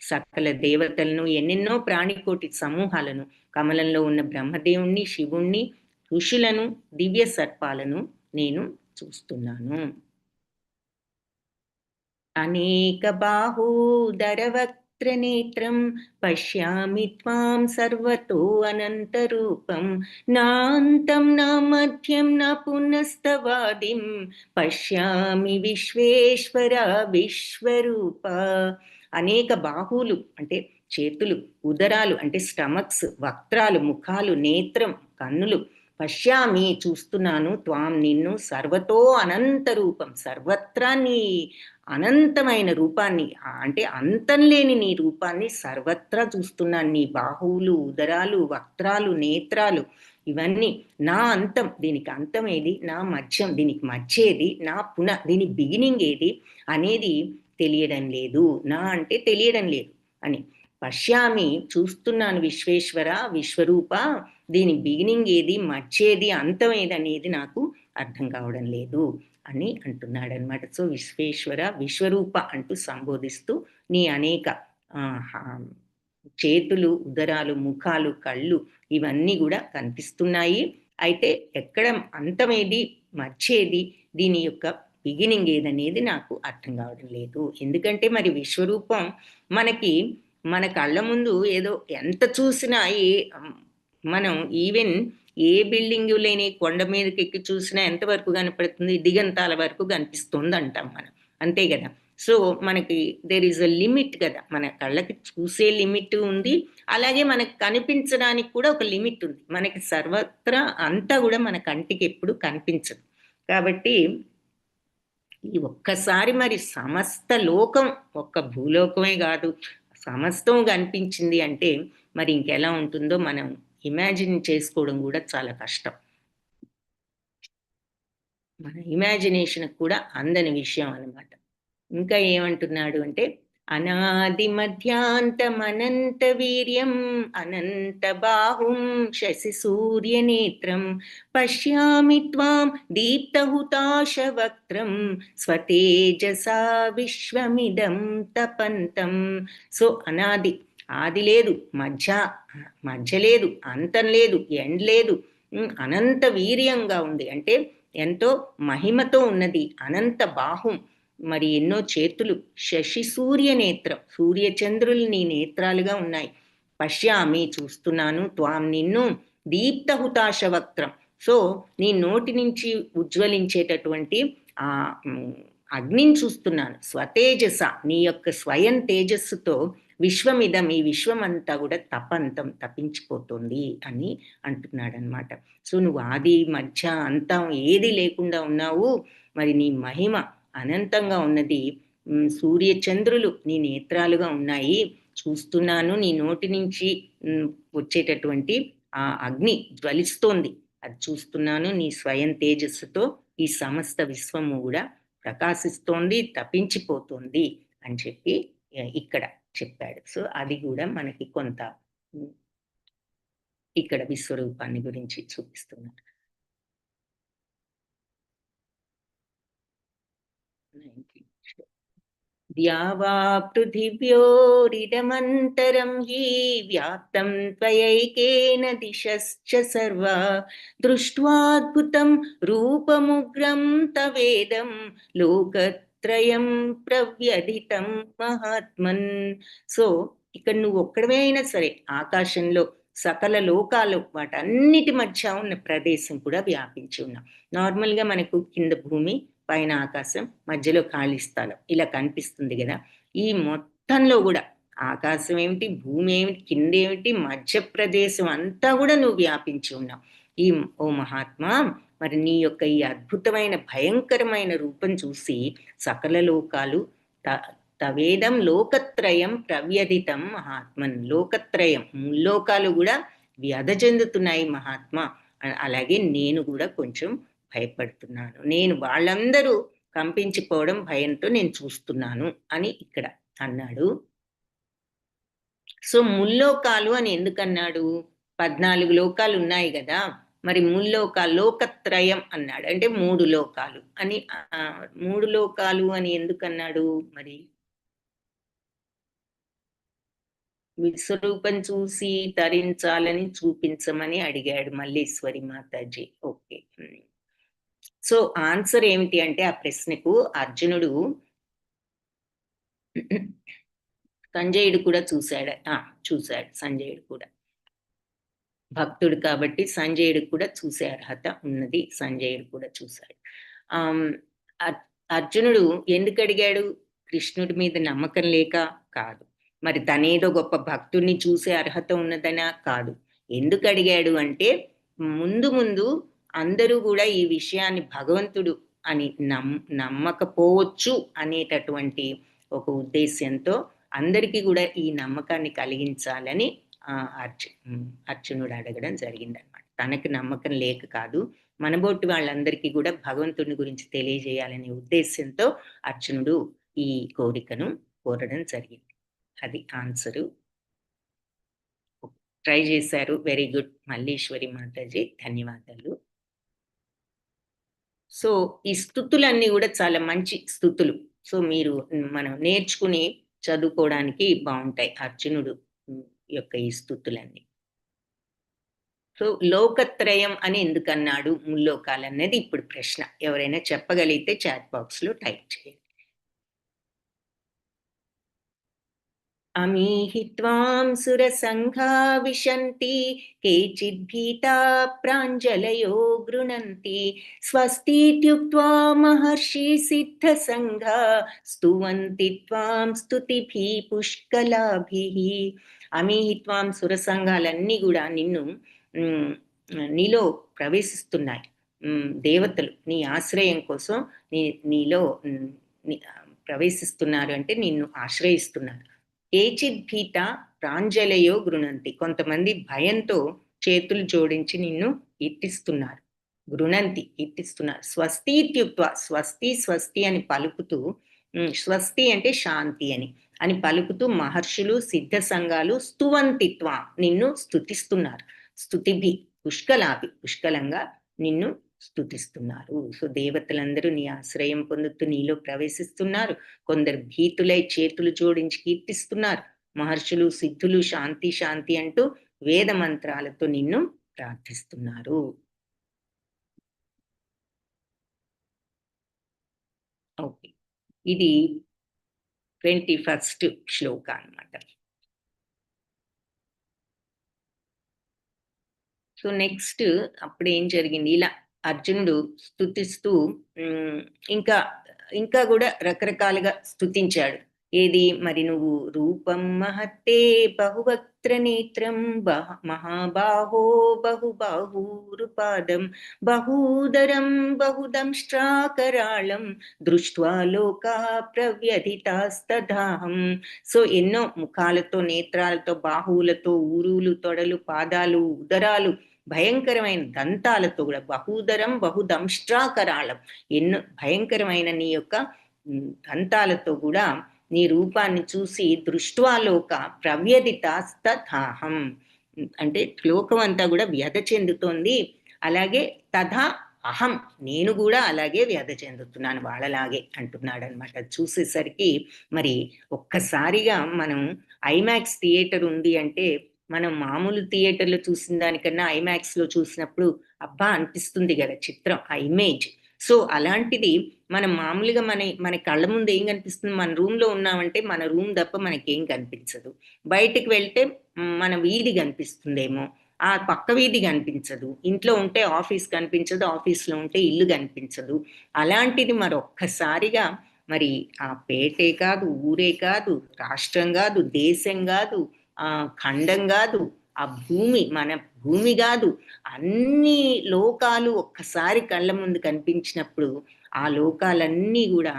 సకల దేవతలను, ఎన్నెన్నో ప్రాణికోటి సమూహాలను, కమలంలో ఉన్న బ్రహ్మదేవుణ్ణి, శివుణ్ణి, ఋషులను, దివ్య సర్పాలను నేను చూస్తున్నాను. అనేక బాహూదరవక్త్రనేత్రం పశ్యామి త్వాం సర్వతో అనంతరూపం నాంతం నా మధ్యం నా పునస్తవాదిం పశ్యామి విశ్వేశ్వర విశ్వరూప. అనేక బాహువులు అంటే చేతులు, ఉదరాలు అంటే స్టమక్స్, వక్త్రాలు ముఖాలు, నేత్రం కన్నులు, పశ్యామి చూస్తున్నాను, త్వాం నిన్ను, సర్వతో అనంత రూపం సర్వత్రా నీ అనంతమైన రూపాన్ని అంటే అంతం లేని నీ రూపాన్ని సర్వత్రా చూస్తున్నాను. నీ బాహువులు, ఉదరాలు, వక్త్రాలు, నేత్రాలు ఇవన్నీ నా అంతం, దీనికి అంతం ఏది, నా మధ్యం దీనికి మధ్యేది, నా దీని బిగినింగ్ ఏది అనేది తెలియడం లేదు, నా అంటే తెలియడం లేదు అని. పశ్యామి చూస్తున్నాను విశ్వేశ్వర విశ్వరూప, దీని బిగినింగ్ ఏది, మధ్యేది, అంతం ఏదనేది నాకు అర్థం కావడం లేదు అని అంటున్నాడు అనమాట. సో విశ్వేశ్వర విశ్వరూప అంటూ సంబోధిస్తూ నీ అనేక చేతులు, ఉదరాలు, ముఖాలు, కళ్ళు ఇవన్నీ కూడా కనిపిస్తున్నాయి. అయితే ఎక్కడ అంతమేది, మధ్యేది, దీని యొక్క బిగినింగ్ ఏదనేది నాకు అర్థం కావడం లేదు. ఎందుకంటే మరి విశ్వరూపం మనకి మన కళ్ళ ముందు ఏదో ఎంత చూసినా మనం ఈవెన్ ఏ బిల్డింగ్ లేని కొండ మీదకి ఎక్కి చూసినా ఎంతవరకు కనపడుతుంది, దిగంతాల వరకు కనిపిస్తుంది అంటాం మనం, అంతే కదా. సో మనకి దేర్ ఈజ్ అ లిమిట్ కదా, మన కళ్ళకి చూసే లిమిట్ ఉంది, అలాగే మనకు కనిపించడానికి కూడా ఒక లిమిట్ ఉంది. మనకి సర్వత్రా అంతా కూడా మన కంటికి ఎప్పుడు కనిపించదు. కాబట్టి ఈ ఒక్కసారి మరి సమస్త లోకం, ఒక్క భూలోకమే కాదు సమస్తం కనిపించింది అంటే మరి ఇంకెలా ఉంటుందో మనం ఇమాజిన్ చేసుకోవడం కూడా చాలా కష్టం. మన ఇమాజినేషన్ కూడా అందని విషయం అన్నమాట. ఇంకా ఏమంటున్నాడు అంటే అనాది మధ్యాంతమనంత వీర్యం అనంత బాహుం శశి సూర్యనేత్రం పశ్యామి త్వాం దీప్తహుతాశవక్త్రం స్వతేజసా విశ్వమిదం తపంతం. సో అనాది, ఆది లేదు, మధ్య లేదు, అంతం లేదు, ఎండ్ లేదు, అనంత వీర్యంగా ఉంది అంటే ఎంతో మహిమతో ఉన్నది, అనంత బాహుం మరి ఎన్నో చేతులు, శశి సూర్య నేత్రం సూర్యచంద్రులు నీ నేత్రాలుగా ఉన్నాయి, పశ్యామి చూస్తున్నాను, త్వాం నిన్ను, దీప్తహుతాశవక్త్రం సో నీ నోటి నుంచి ఉజ్వలించేటటువంటి ఆ అగ్నిని చూస్తున్నాను, స్వతేజస నీ యొక్క స్వయం తేజస్సుతో విశ్వమిదం, ఈ విశ్వం అంతా కూడా తపంతం, తపించిపోతుంది అని అంటున్నాడనమాట. సో నువ్వు ఆది మధ్య అంతం ఏది లేకుండా ఉన్నావు. మరి నీ మహిమ అనంతంగా ఉన్నది. సూర్య చంద్రులు నీ నేత్రాలుగా ఉన్నాయి, చూస్తున్నాను. నీ నోటి నుంచి వచ్చేటటువంటి ఆ అగ్ని జ్వలిస్తోంది, అది చూస్తున్నాను. నీ స్వయం తేజస్సుతో ఈ సమస్త విశ్వము కూడా ప్రకాశిస్తోంది, తపించిపోతుంది అని చెప్పి ఇక్కడ చెప్పాడు. సో అది కూడా మనకి కొంత ఇక్కడ విశ్వరూపాన్ని గురించి చూపిస్తున్నారు. ద్యావా పృథివ్యోరిదమంతరం హి వ్యాప్తం త్వయైకేన దిశశ్చ సర్వా దృష్ట్వాద్భుతం రూపముగ్రం తవేదం లోకత్రయం ప్రవ్యధితం మహాత్మన్. సో ఇక్కడ నువ్వు ఒక్కడవే అయినా సరే ఆకాశంలో సకల లోకాలు వాటన్నిటి మధ్య ఉన్న ప్రదేశం కూడా వ్యాపించి ఉన్నాం. నార్మల్గా మనకు కింద భూమి, పైన ఆకాశం, మధ్యలో ఖాళీ స్థలం ఇలా కనిపిస్తుంది కదా. ఈ మొత్తంలో కూడా ఆకాశం ఏమిటి, భూమి ఏమిటి, కింద ఏమిటి, మధ్య ప్రదేశం అంతా కూడా నువ్వు వ్యాపించి ఉన్నావు. ఈ ఓ మహాత్మా, మరి నీ యొక్క ఈ అద్భుతమైన భయంకరమైన రూపం చూసి సకల లోకాలు తవేదం లోకత్రయం ప్రవ్యధితం మహాత్మన్. లోకత్రయం ముల్లోకాలు కూడా వ్యధ చెందుతున్నాయి మహాత్మా. అలాగే నేను కూడా కొంచెం భయపడుతున్నాను. నేను వాళ్ళందరూ కంపించిపోవడం భయంతో నేను చూస్తున్నాను అని ఇక్కడ అన్నాడు. సో ముల్లోకాలు అని ఎందుకన్నాడు? 14 లోకాలు ఉన్నాయి కదా, మరి లోకత్రయం అన్నాడు అంటే 3 లోకాలు అని. 3 లోకాలు అని ఎందుకన్నాడు? మరి విశ్వరూపం చూసి తరించాలని చూపించమని అడిగాడు Malleswari Mataji. Okay. So answer ఏమిటి అంటే ఆ ప్రశ్నకు అర్జునుడు సంజయుడు కూడా చూశాడు. సంజయుడు కూడా భక్తుడు కాబట్టి సంజయుడు కూడా చూసే అర్హత ఉన్నది. సంజయుడు కూడా చూశాడు. అర్జునుడు ఎందుకు అడిగాడు? కృష్ణుడి మీద నమ్మకం లేక కాదు, మరి తనేదో గొప్ప భక్తుడిని చూసే అర్హత ఉన్నదనా కాదు. ఎందుకు అడిగాడు అంటే ముందు ముందు అందరూ కూడా ఈ విషయాన్ని భగవంతుడు అని నమ్మకపోవచ్చు అనేటటువంటి ఒక ఉద్దేశ్యంతో అందరికీ కూడా ఈ నమ్మకాన్ని కలిగించాలని అర్జునుడు అడగడం జరిగిందనమాట. తనకు నమ్మకం లేక కాదు, మనబోటి వాళ్ళందరికీ కూడా భగవంతుని గురించి తెలియజేయాలనే ఉద్దేశంతో అర్జునుడు ఈ కోరికను కోరడం జరిగింది. అది ఆన్సరు. ట్రై చేశారు, వెరీ గుడ్ మల్లీశ్వరి మాతాజీ, ధన్యవాదాలు. సో ఈ స్థుతులన్నీ కూడా చాలా మంచి స్థుతులు. సో మీరు మనం నేర్చుకుని చదువుకోవడానికి బాగుంటాయి అర్జునుడు యొక్క ఈ స్థుతులన్నీ. సో లోకత్రయం అని ఎందుకన్నాడు, ముల్లోకాలన్నది ఇప్పుడు ప్రశ్న. ఎవరైనా చెప్పగలిగితే చాట్ బాక్స్ లో టైప్ చేయండి. అమీహి త్వాం సురసంఘా విశంతి కేచిద్భీతా ప్రాంజలయో గృణంతి స్వస్తిత్యుక్త్వా మహర్షి సిద్ధసంఘా స్తువంతి త్వాం స్తుతిభి పుష్కలాభిః. అమీహి త్వాం సురసంఘాలన్నీ కూడా నీలో ప్రవేశిస్తున్నాయి. దేవతలు నీ ఆశ్రయం కోసం నీలో ప్రవేశిస్తున్నారు అంటే నిన్ను ఆశ్రయిస్తున్నారు. కేచిద్భీత ప్రాంజలయో గృణంతి, కొంతమంది భయంతో చేతులు జోడించి నిన్ను ఇట్టిస్తున్నారు. ఇట్టిస్తున్నారు. స్వస్తిత్యుక్త్వ, స్వస్తి స్వస్తి అని పలుకుతూ, స్వస్తి అంటే శాంతి అని పలుకుతూ మహర్షులు సిద్ధ సంఘాలు స్తువంతిత్వ నిన్ను స్తుతిస్తున్నారు. స్తుతిభి పుష్కలంగా నిన్ను స్తుతిస్తున్నారు. సో దేవతలందరూ నీ ఆశ్రయం పొందుతూ నీలో ప్రవేశిస్తున్నారు. కొందరు భీతులై చేతులు జోడించి కీర్తిస్తున్నారు. మహర్షులు సిద్ధులు శాంతి శాంతి అంటూ వేద మంత్రాలతో నిన్ను ప్రార్థిస్తున్నారు. ఓకే, ఇది 21st శ్లోక అన్నమాట. సో నెక్స్ట్ అప్పుడు ఏం జరిగింది? ఇలా అర్జునుడు స్తుతిస్తూ ఇంకా కూడా రకరకాలుగా స్తుతించాడు. ఏది మరి నువ్వు రూపం మహత్తే బహువక్త్ర నేత్రం మహాబాహో బహుబాహూరుపాదం బహూదరం బహుదంష్ట్రాకరాళం దృష్ట్వా లోకా ప్రవ్యధితాస్తదాహం. సో ఎన్నో ముఖాలతో, నేత్రాలతో, బాహువులతో, ఊరులు, తొడలు, పాదాలు, ఉదరాలు, భయంకరమైన దంతాలతో కూడా, బహూదరం బహుదంష్ట్రాకరాళం, ఎన్నో భయంకరమైన నీ యొక్క దంతాలతో కూడా నీ రూపాన్ని చూసి దృష్ట్వాలోక ప్రవ్యధితాస్తథాహం, అంటే లోకం అంతా కూడా వ్యధ చెందుతోంది. అలాగే తథా అహం, నేను కూడా అలాగే వ్యధ చెందుతున్నాను వాళ్ళలాగే అంటున్నాడు అనమాట. చూసేసరికి మరి ఒక్కసారిగా మనం ఐమాక్స్ థియేటర్ ఉంది అంటే, మనం మామూలు థియేటర్లో చూసిన దానికన్నా ఐమాక్స్లో చూసినప్పుడు అబ్బా అనిపిస్తుంది కదా చిత్రం, ఆ ఇమేజ్. సో అలాంటిది మనం మామూలుగా మన కళ్ళ ముందు ఏం కనిపిస్తుంది, మన రూమ్లో ఉన్నామంటే మన రూమ్ తప్ప మనకేం కనిపించదు. బయటికి వెళ్తే మన వీధి కనిపిస్తుందేమో, ఆ పక్క వీధి కనిపించదు. ఇంట్లో ఉంటే ఆఫీస్ కనిపించదు, ఆఫీస్లో ఉంటే ఇల్లు కనిపించదు. అలాంటిది మరొక్కసారిగా మరి ఆ పేటే కాదు, ఊరే కాదు, రాష్ట్రం కాదు, దేశం కాదు, ఆ ఖండం కాదు, ఆ భూమి, మన భూమి కాదు, అన్ని లోకాలు ఒక్కసారి కళ్ళ ముందు కనిపించినప్పుడు ఆ లోకాలన్నీ కూడా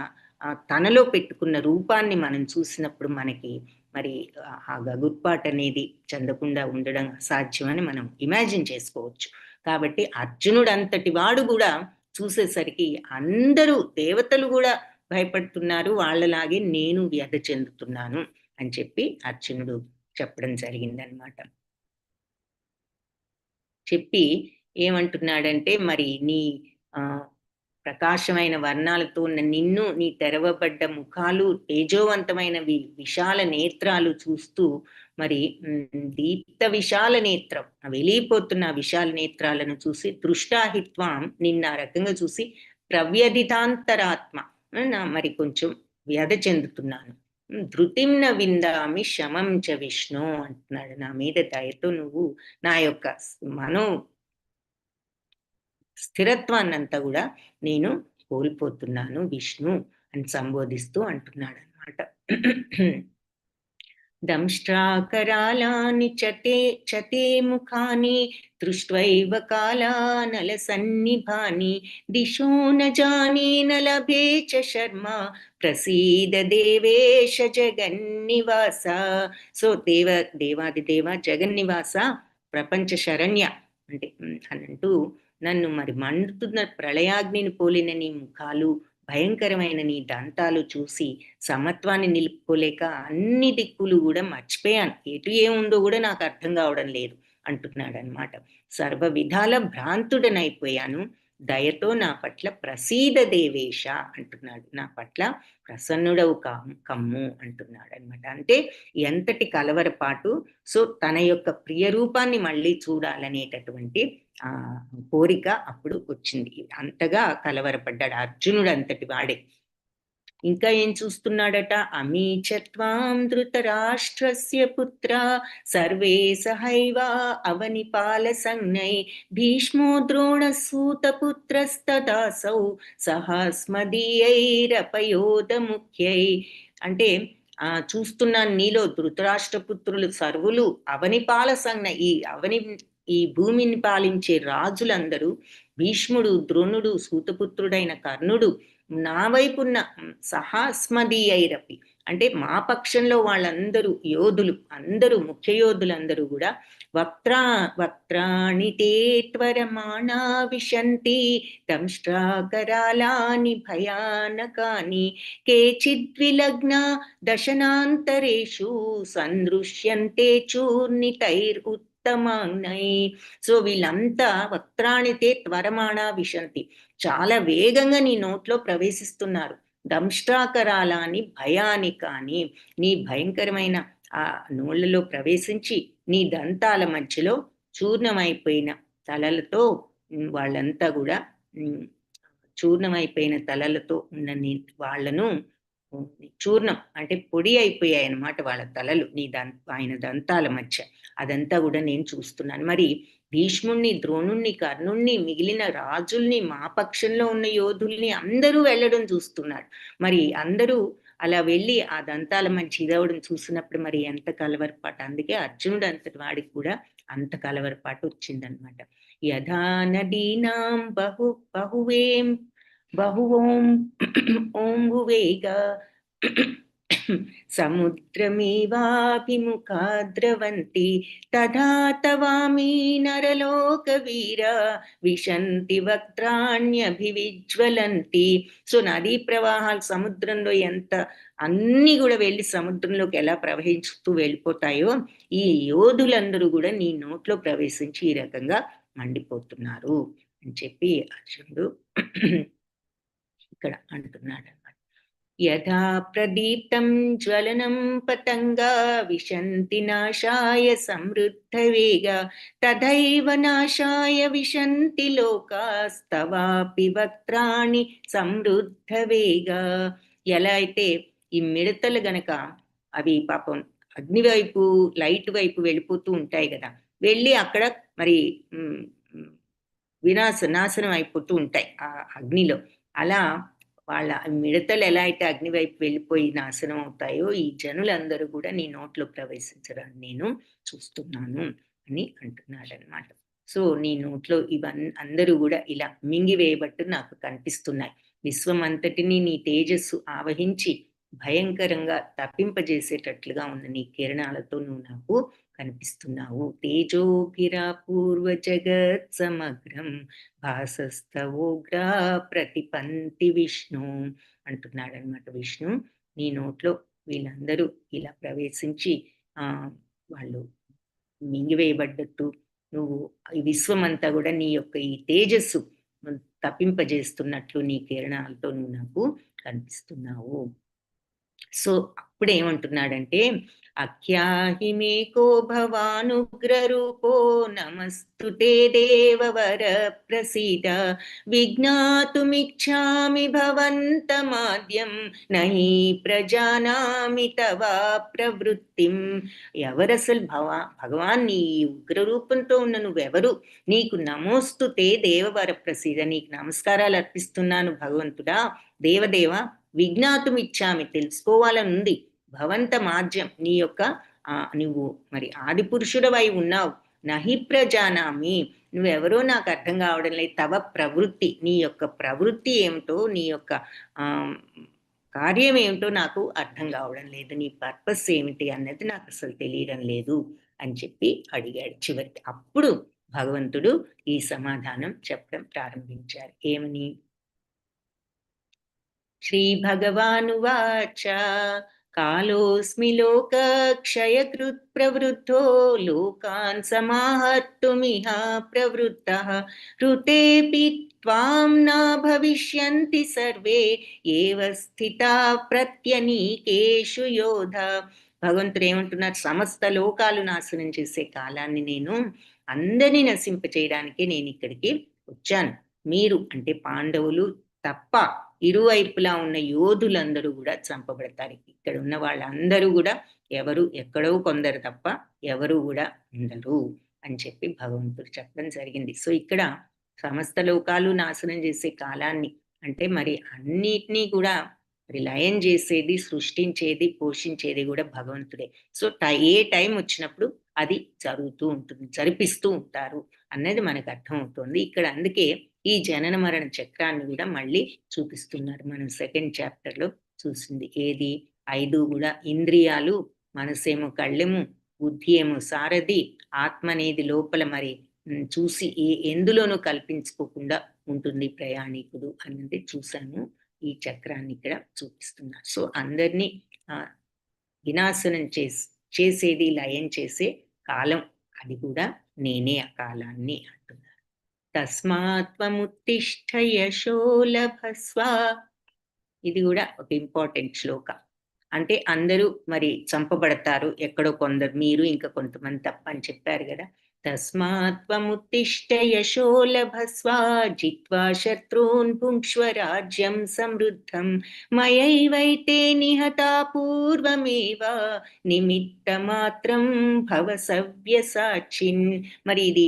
తనలో పెట్టుకున్న రూపాన్ని మనం చూసినప్పుడు మనకి మరి ఆ గగుర్పాటు అనేది చెందకుండా ఉండడం అసాధ్యమని మనం ఇమాజిన్ చేసుకోవచ్చు. కాబట్టి అర్జునుడు అంతటి వాడు కూడా చూసేసరికి అందరూ దేవతలు కూడా భయపడుతున్నారు, వాళ్ళలాగే నేను వ్యధ చెందుతున్నాను అని చెప్పి అర్జునుడు చెప్పడం జరిగిందనమాట. చెప్పి ఏమంటున్నాడంటే, మరి నీ ప్రకాశమైన వర్ణాలతో ఉన్న నిన్ను, నీ తెరవబడ్డ ముఖాలు, తేజోవంతమైన విశాల నేత్రాలు చూస్తూ మరి దీప్త విశాల నేత్రం, వెలిగిపోతున్న విశాల నేత్రాలను చూసి దృష్టాహిత్వం, నిన్న రకంగా చూసి ప్రవ్యధితాంతరాత్మ, మరి కొంచెం వ్యధ చెందుతున్నాను. ధృతింన విందామి శమం చ విష్ణు అంటున్నాడు. నా మీద దయతో నువ్వు నా యొక్క మనో స్థిరత్వాన్నంతా కూడా నేను కోల్పోతున్నాను విష్ణు అని సంబోధిస్తూ అంటున్నాడు అనమాట. దంష్ట్రాకరాళాని చతే ముఖాని దృష్ట్వైవ కాలానల సన్నిభాని దిశో న జానే న లభే చ శర్మ ప్రసీద దేవేశ జగన్నివాస. సో దేవాది దేవ జగన్నివాస, ప్రపంచ శరణ్య అంటే అని అంటూ, నన్ను మరి మండుతున్న ప్రళయాగ్నిని పోలిన నీ ముఖాలు, భయంకరమైన నీ దంతాలు చూసి సమత్వాన్ని నిలుపుకోలేక అన్ని దిక్కులు కూడా మర్చిపోయాను, ఎటు ఏముందో కూడా నాకు అర్థం కావడం లేదు అంటున్నాడు అనమాట. సర్వ విధాల భ్రాంతుడనైపోయాను, దయతో నా పట్ల ప్రసీద దేవేశ అంటున్నాడు. నా పట్ల ప్రసన్నుడవు కమ్ము అంటున్నాడు అనమాట. అంటే ఎంతటి కలవరపాటు. సో తన యొక్క ప్రియ రూపాన్ని మళ్ళీ చూడాలనేటటువంటి ఆ కోరిక అప్పుడు వచ్చింది. అంతగా కలవరపడ్డాడు అర్జునుడు అంతటి వాడే. ఇంకా ఏం చూస్తున్నాడట, అమీచత్వాం ధృతరాష్ట్రస్య పుత్ర సర్వే సహైవ అవనిపాల సంజ్ఞై భీష్మో ద్రోణ సూత పుత్రస్తదాసౌ సహస్మదీయైరపయోధ ముఖ్యై. అంటే చూస్తున్నాను నీలో ధృతరాష్ట్రపుత్రులు సర్వులు, అవనిపాల సంజ్ఞ, ఈ భూమిని పాలించే రాజులందరూ, భీష్ముడు, ద్రోణుడు, సూతపుత్రుడైన కర్ణుడు, నా వైపున్న సహాస్మదీయైరపి అంటే మా పక్షంలో వాళ్ళందరూ యోధులు, అందరూ ముఖ్య యోధులందరూ కూడా వక్త్రాణి తే త్వరమాణా విశంతి దంష్ట్రాకరాళాని భయానకాని కేచిద్విలగ్న దశనాంతరేషు సందృశ్యంతే చూర్ణితైర్ ఉత్తమాగ్నై. సో వీళ్ళంతా వక్త్రాణితే త్వరమాణా విశంతి, చాలా వేగంగా నీ నోట్లో ప్రవేశిస్తున్నారు. దంష్ట్రాకరాలని భయాని కానీ, నీ భయంకరమైన ఆ నోళ్లలో ప్రవేశించి నీ దంతాల మధ్యలో చూర్ణమైపోయిన తలలతో వాళ్ళంతా కూడా చూర్ణమైపోయిన తలలతో ఉన్న వాళ్ళను చూర్ణం అంటే పొడి అయిపోయాయి అన్నమాట వాళ్ళ తలలు నీ ఆయన దంతాల మధ్య. అదంతా కూడా నేను చూస్తున్నాను. మరి భీష్ముణ్ణి, ద్రోణుణ్ణి, కర్ణుణ్ణి, మిగిలిన రాజుల్ని, మా పక్షంలో ఉన్న యోధుల్ని అందరూ వెళ్ళడం చూస్తున్నాడు. మరి అందరూ అలా వెళ్ళి ఆ దంతాల మధ్య ఇదవడం చూసినప్పుడు మరి ఎంత కలవరపాటు. అందుకే అర్జునుడు అంతటి వాడికి కూడా అంత కలవరపాటు వచ్చిందనమాట. యథా నదీనాం బహువేం బహువోం ఓంగువేగ సముద్రమేవాభిముఖా ద్రవంతి తథా తవామి నరలోకవీర విశంతి వక్త్రాణ్యభివిజ్వలంతి. సో నదీ ప్రవాహాలు సముద్రంలో ఎంత అన్ని కూడా వెళ్ళి సముద్రంలోకి ఎలా ప్రవహిస్తూ వెళ్ళిపోతాయో ఈ యోధులందరూ కూడా నీ నోట్లో ప్రవేశించి ఈ రకంగా మండిపోతున్నారు అని చెప్పి అర్జునుడు ఇక్కడ అంటున్నాడు అన్నమాట. యథా ప్రదీప్తం జ్వలనం పతంగా విశంతి నాశాయ సమృద్ధవేగ తథైవ నాశాయ విశంతి లోకాస్తవాపి వక్త్రాణి సమృద్ధవేగ. ఎలా అయితే ఈ మిడతలు గనక అవి పాపం అగ్ని వైపు లైట్ వైపు వెళ్ళిపోతూ ఉంటాయి కదా, వెళ్ళి అక్కడ మరి నాశనం అయిపోతూ ఉంటాయి ఆ అగ్నిలో. అలా వాళ్ళ మిడతలు ఎలా అయితే అగ్ని వైపు వెళ్ళిపోయి నాశనం అవుతాయో ఈ జనులందరూ కూడా నీ నోట్లో ప్రవేశించడాన్ని నేను చూస్తున్నాను అని అంటున్నాడు అనమాట. సో నీ నోట్లో ఇవన్నీ అందరూ కూడా ఇలా మింగివేయబట్టు నాకు కనిపిస్తున్నాయి. విశ్వం అంతటిని నీ తేజస్సు ఆవహించి భయంకరంగా తప్పింపజేసేటట్లుగా ఉన్న నీ కిరణాలతో నువ్వు నాకు కనిపిస్తున్నావు. తేజోభిరాపూర్వ జగత్ సమగ్రం భాసస్తవోగ్రా ప్రతిపంతి విష్ణు అంటున్నాడు అనమాట. విష్ణు నీ నోట్లో వీళ్ళందరూ ఇలా ప్రవేశించి వాళ్ళు మింగివేయబడ్డట్టు నువ్వు ఈ విశ్వమంతా కూడా నీ యొక్క ఈ తేజస్సు తప్పింపజేస్తున్నట్లు నీ కిరణాలతో నువ్వు నాకు కనిపిస్తున్నావు. సో అప్పుడేమంటున్నాడంటే అఖ్యాహి మేకో భవానుగ్రరూపో నమస్తుతే దేవవర ప్రసీద విజ్ఞాతుమిచ్ఛామి భవంతమాద్యం నహి ప్రజానామి తవా ప్రవృత్తిం. ఎవరసలు భగవాన్ నీ ఉగ్రరూపంతో ఉన్న నువ్వెవరు? నీకు నమోస్తుతే దేవవర ప్రసీద, నీకు నమస్కారాలు అర్పిస్తున్నాను భగవంతుడా. దేవదేవ విజ్ఞాతుమిచ్చామి, తెలుసుకోవాలనుంది. భవంత మాధ్యం, నీ యొక్క నువ్వు మరి ఆది పురుషుడవై ఉన్నావు. నహి ప్రజానామి, నువ్వెవరో నాకు అర్థం కావడం లేదు. తవ ప్రవృత్తి, నీ యొక్క ప్రవృత్తి ఏమిటో, నీ యొక్క కార్యం ఏమిటో నాకు అర్థం కావడం లేదు. నీ పర్పస్ ఏమిటి అన్నది నాకు అసలు తెలియడం లేదు అని చెప్పి అడిగాడు చివరికి. అప్పుడు భగవంతుడు ఈ సమాధానం చెప్పడం ప్రారంభించారు. ఏమని? శ్రీభగవానువాచ కాలోస్మి లోకక్షయకృత్ ప్రవృద్ధో లోకాన్ సమాహర్తుమిహ ప్రవృత్తః ఋతేపి త్వాం న భవిష్యంతి సర్వే ఏవ స్థితా ప్రత్యనీకేషు యోధ. భగవంతుడు ఏమంటున్నారు? సమస్త లోకాలు నాశనం చేసే కాలాన్ని నేను అందరినీ నశింపచేయడానికే నేను ఇక్కడికి వచ్చాను. మీరు అంటే పాండవులు తప్ప ఇరువైపులా ఉన్న యోధులందరూ కూడా చంపబడతారు. ఇక్కడ ఉన్న వాళ్ళందరూ కూడా ఎవరు ఎక్కడో కొందరు తప్ప ఎవరు కూడా ఉండరు అని చెప్పి భగవంతుడు చెప్పడం జరిగింది. సో ఇక్కడ సమస్త లోకాలు నాశనం చేసే కాలాన్ని అంటే మరి అన్నిటినీ కూడా మరి లయం చేసేది, సృష్టించేది, పోషించేది కూడా భగవంతుడే. సో ఏ టైం వచ్చినప్పుడు అది జరుగుతూ ఉంటుంది, జరిపిస్తూ ఉంటారు అన్నది మనకు అర్థం అవుతుంది ఇక్కడ. అందుకే ఈ జనన మరణ చక్రాన్ని కూడా మళ్ళీ చూపిస్తున్నారు. మనం సెకండ్ చాప్టర్ లో చూసింది ఏది? 5 కూడా ఇంద్రియాలు, మనసేమో కళ్ళెము, బుద్ధి ఏమో సారథి, ఆత్మ అనేది లోపల మరి చూసి ఎందులోనూ కల్పించుకోకుండా ఉంటుంది ప్రయాణికుడు అన్నది చూసాము. ఈ చక్రాన్ని ఇక్కడ చూపిస్తున్నారు. సో అందరినీ వినాశనం చేసేది, లయం చేసే కాలం అది కూడా నేనే ఆ కాలాన్ని అంటున్నారు. తస్మాత్వముత్తిష్ఠ యశో లభస్వ. ఇది కూడా ఒక ఇంపార్టెంట్ శ్లోక. అంటే అందరూ మరి చంపబడతారు, ఎక్కడో కొందరు, మీరు ఇంకా కొంతమంది తప్ప అని చెప్పారు కదా. తస్మాత్వముత్తిష్ఠ యశో లభస్వ జిత్వా శత్రూన్ భుంక్ష్వ రాజ్యం సమృద్ధం మయైవైతే నిహతా పూర్వమేవ నిమిత్త మాత్రం భవ సవ్యసాచిన్. మరి ఇది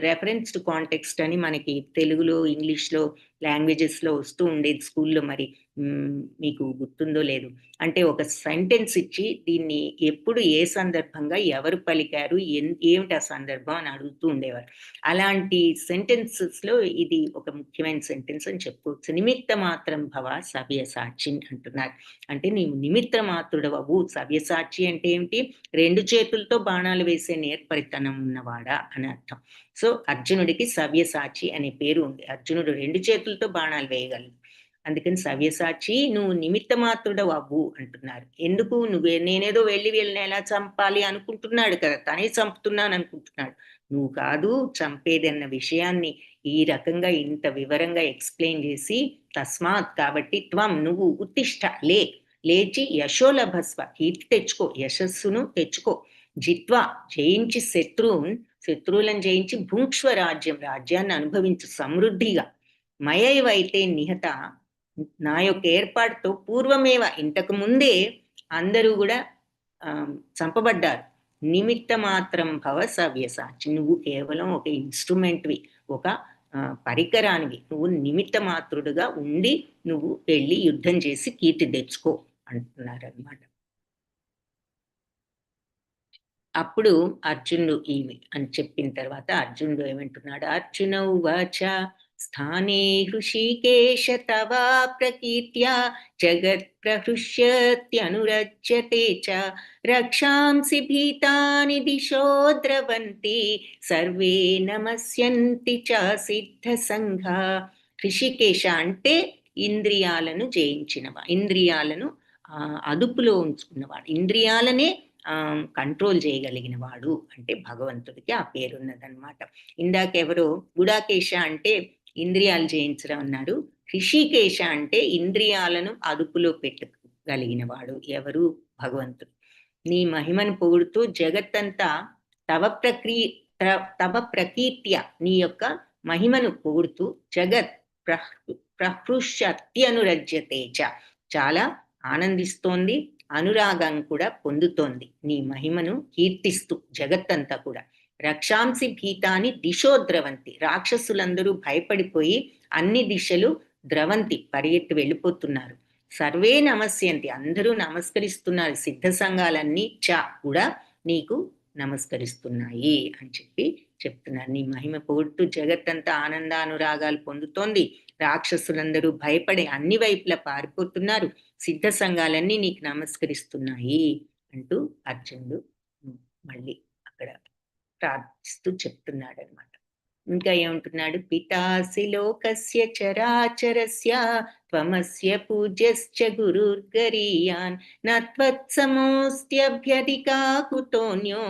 రెఫరెన్స్ టు కాంటెక్స్ట్ అని మనకి తెలుగులో ఇంగ్లీష్లో లాంగ్వేజెస్లో వస్తూ ఉండేది స్కూల్లో, మరి మీకు గుర్తుందో లేదు. అంటే ఒక సెంటెన్స్ ఇచ్చి దీన్ని ఎప్పుడు ఏ సందర్భంగా ఎవరు పలికారు, ఏమిటి ఆ సందర్భం అని అడుగుతూ ఉండేవారు. అలాంటి సెంటెన్సెస్లో ఇది ఒక ముఖ్యమైన సెంటెన్స్ అని చెప్పుకోవచ్చు. నిమిత్త మాత్రం భవ సవ్యసాచి అంటున్నారు. అంటే నీవు నిమిత్త మాత్రుడవు. సవ్యసాచి అంటే ఏమిటి? 2 చేతులతో బాణాలు వేసే నేర్పరితనం ఉన్నవాడా అని అర్థం. సో అర్జునుడికి సవ్యసాచి అనే పేరు ఉంది. అర్జునుడు 2 చేతులతో బాణాలు వేయగలడు. అందుకని సవ్యసాచి నువ్వు నిమిత్త మాత్రుడవు అవ్వు అంటున్నారు. ఎందుకు? నేనేదో వెళ్ళి వీళ్ళని ఎలా చంపాలి అనుకుంటున్నాడు కదా, తనే చంపుతున్నాను అనుకుంటున్నాడు. నువ్వు కాదు చంపేది అన్న విషయాన్ని ఈ రకంగా ఇంత వివరంగా ఎక్స్ప్లెయిన్ చేసి, తస్మాత్ కాబట్టి త్వం నువ్వు ఉత్తిష్ట లేచి యశోలభస్వ కీర్తి తెచ్చుకో, యశస్సును తెచ్చుకో, జిత్వా జయించి శత్రువులను జయించి భుంక్ష్వ రాజ్యాన్ని అనుభవించు సమృద్ధిగా, మయైవైతే నిహత నా యొక్క ఏర్పాటుతో పూర్వమేవ ఇంతకు ముందే అందరూ కూడా చంపబడ్డారు. నిమిత్త మాత్రం భవ సవ్యసాచి, నువ్వు కేవలం ఒక ఇన్స్ట్రుమెంట్వి, ఒక పరికరానివి. నువ్వు నిమిత్త మాత్రుడుగా ఉండి నువ్వు వెళ్ళి యుద్ధం చేసి కీర్తి తెచ్చుకో అంటున్నారనమాట. అప్పుడు అర్జునుడు ఇవి అని చెప్పిన తర్వాత అర్జునుడు ఏమంటున్నాడు? అర్జున ఉవాచ స్థానే హృషీకేశ తవా ప్రకీర్త్యా జగత్ ప్రహృష్యత్యనురజ్యతే చ రక్షాంసి భీతాని దిశో ద్రవంతి సర్వే నమస్యంతి చ సిద్ధ సంఘ. హృషికేశ అంటే ఇంద్రియాలను జయించినవా, ఇంద్రియాలను అదుపులో ఉంచుకున్నవాడు, ఇంద్రియాలనే కంట్రోల్ చేయగలిగిన వాడు అంటే భగవంతుడికి ఆ పేరున్నదనమాట. ఇందాకెవరో గుడాకేశ అంటే ఇంద్రియాలు జయించడం అన్నాడు. హృషికేశ అంటే ఇంద్రియాలను అదుపులో పెట్టగలిగిన వాడు. ఎవరు? భగవంతుడు. నీ మహిమను పొగుడుతూ జగత్తంతా తవ ప్రకీర్త్య నీ యొక్క మహిమను పొగుడుతూ జగత్ ప్రహృష్యత్యనురజ్యతే చ చాలా ఆనందిస్తోంది, అనురాగం కూడా పొందుతోంది. నీ మహిమను కీర్తిస్తూ జగత్తంతా కూడా. రక్షాంసి భీతాని దిశో ద్రవంతి, రాక్షసులందరూ భయపడిపోయి అన్ని దిశలు ద్రవంతి పరిగెత్తి వెళ్ళిపోతున్నారు. సర్వే నమస్యంతి, అందరూ నమస్కరిస్తున్నారు. సిద్ధ సంఘాలన్నీ కూడా నీకు నమస్కరిస్తున్నాయి అని చెప్తున్నారు. నీ మహిమ పొగుడుతూ జగత్తంతా ఆనందానురాగాలు పొందుతోంది. రాక్షసులందరూ భయపడి అన్ని వైపులా పారిపోతున్నారు. సిద్ధ సంఘాలన్నీ నీకు నమస్కరిస్తున్నాయి అంటూ అర్జునుడు మళ్ళీ అక్కడ ప్రార్థిస్తూ చెప్తున్నాడు అనమాట. ఇంకా ఏమంటున్నాడు? పితాసి లోకస్య చరాచరస్య త్వమస్య పూజ్యశ్చ గురుర్గరీయాన్ నత్వత్సమోస్త్యభ్యధికా కుతోన్యో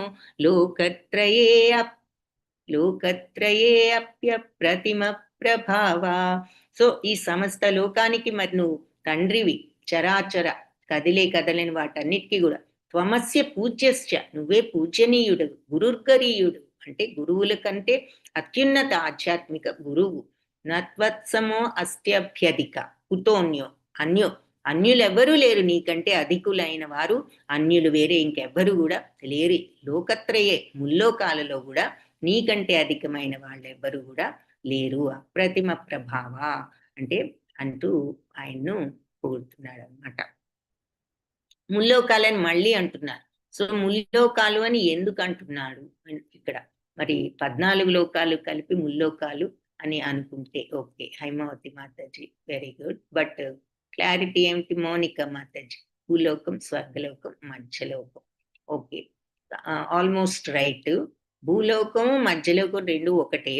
లోకత్రయే అప్యప్రతిమ ప్రభావ. సో ఈ సమస్త లోకానికి మరి నువ్వు తండ్రివి, చరాచర కదలని వాటన్నిటికీ కూడా. త్వమస్య పూజ్యశ్చ నువ్వే పూజనీయుడు, గురుర్గరీయుడు అంటే గురువుల కంటే అత్యున్నత ఆధ్యాత్మిక గురువు. నత్వత్సమో అస్త్యభ్యధిక కుతోన్యో అన్యులెవ్వరూ లేరు నీకంటే అధికులైన వారు, అన్యులు వేరే ఇంకెవ్వరు కూడా లేరు. లోకత్రయే ముల్లోకాలలో కూడా నీకంటే అధికమైన వాళ్ళు ఎవ్వరు కూడా లేరు. అప్రతిమ ప్రభావ అంటే అంటూ ఆయన్ను పొగుడుతున్నాడు అనమాట. ముల్లోకాలని మళ్ళీ అంటున్నారు. సో ముల్లోకాలు అని ఎందుకు అంటున్నాడు ఇక్కడ? మరి 14 లోకాలు కలిపి ముల్లోకాలు అని అనుకుంటే okay. Haimavathi Mataji very good. But clarity ఏమిటి? మౌనిక మాతాజీ భూలోకం, స్వర్గలోకం, మధ్యలోకం. Okay, almost right. భూలోకం మధ్యలోకం రెండు ఒకటే,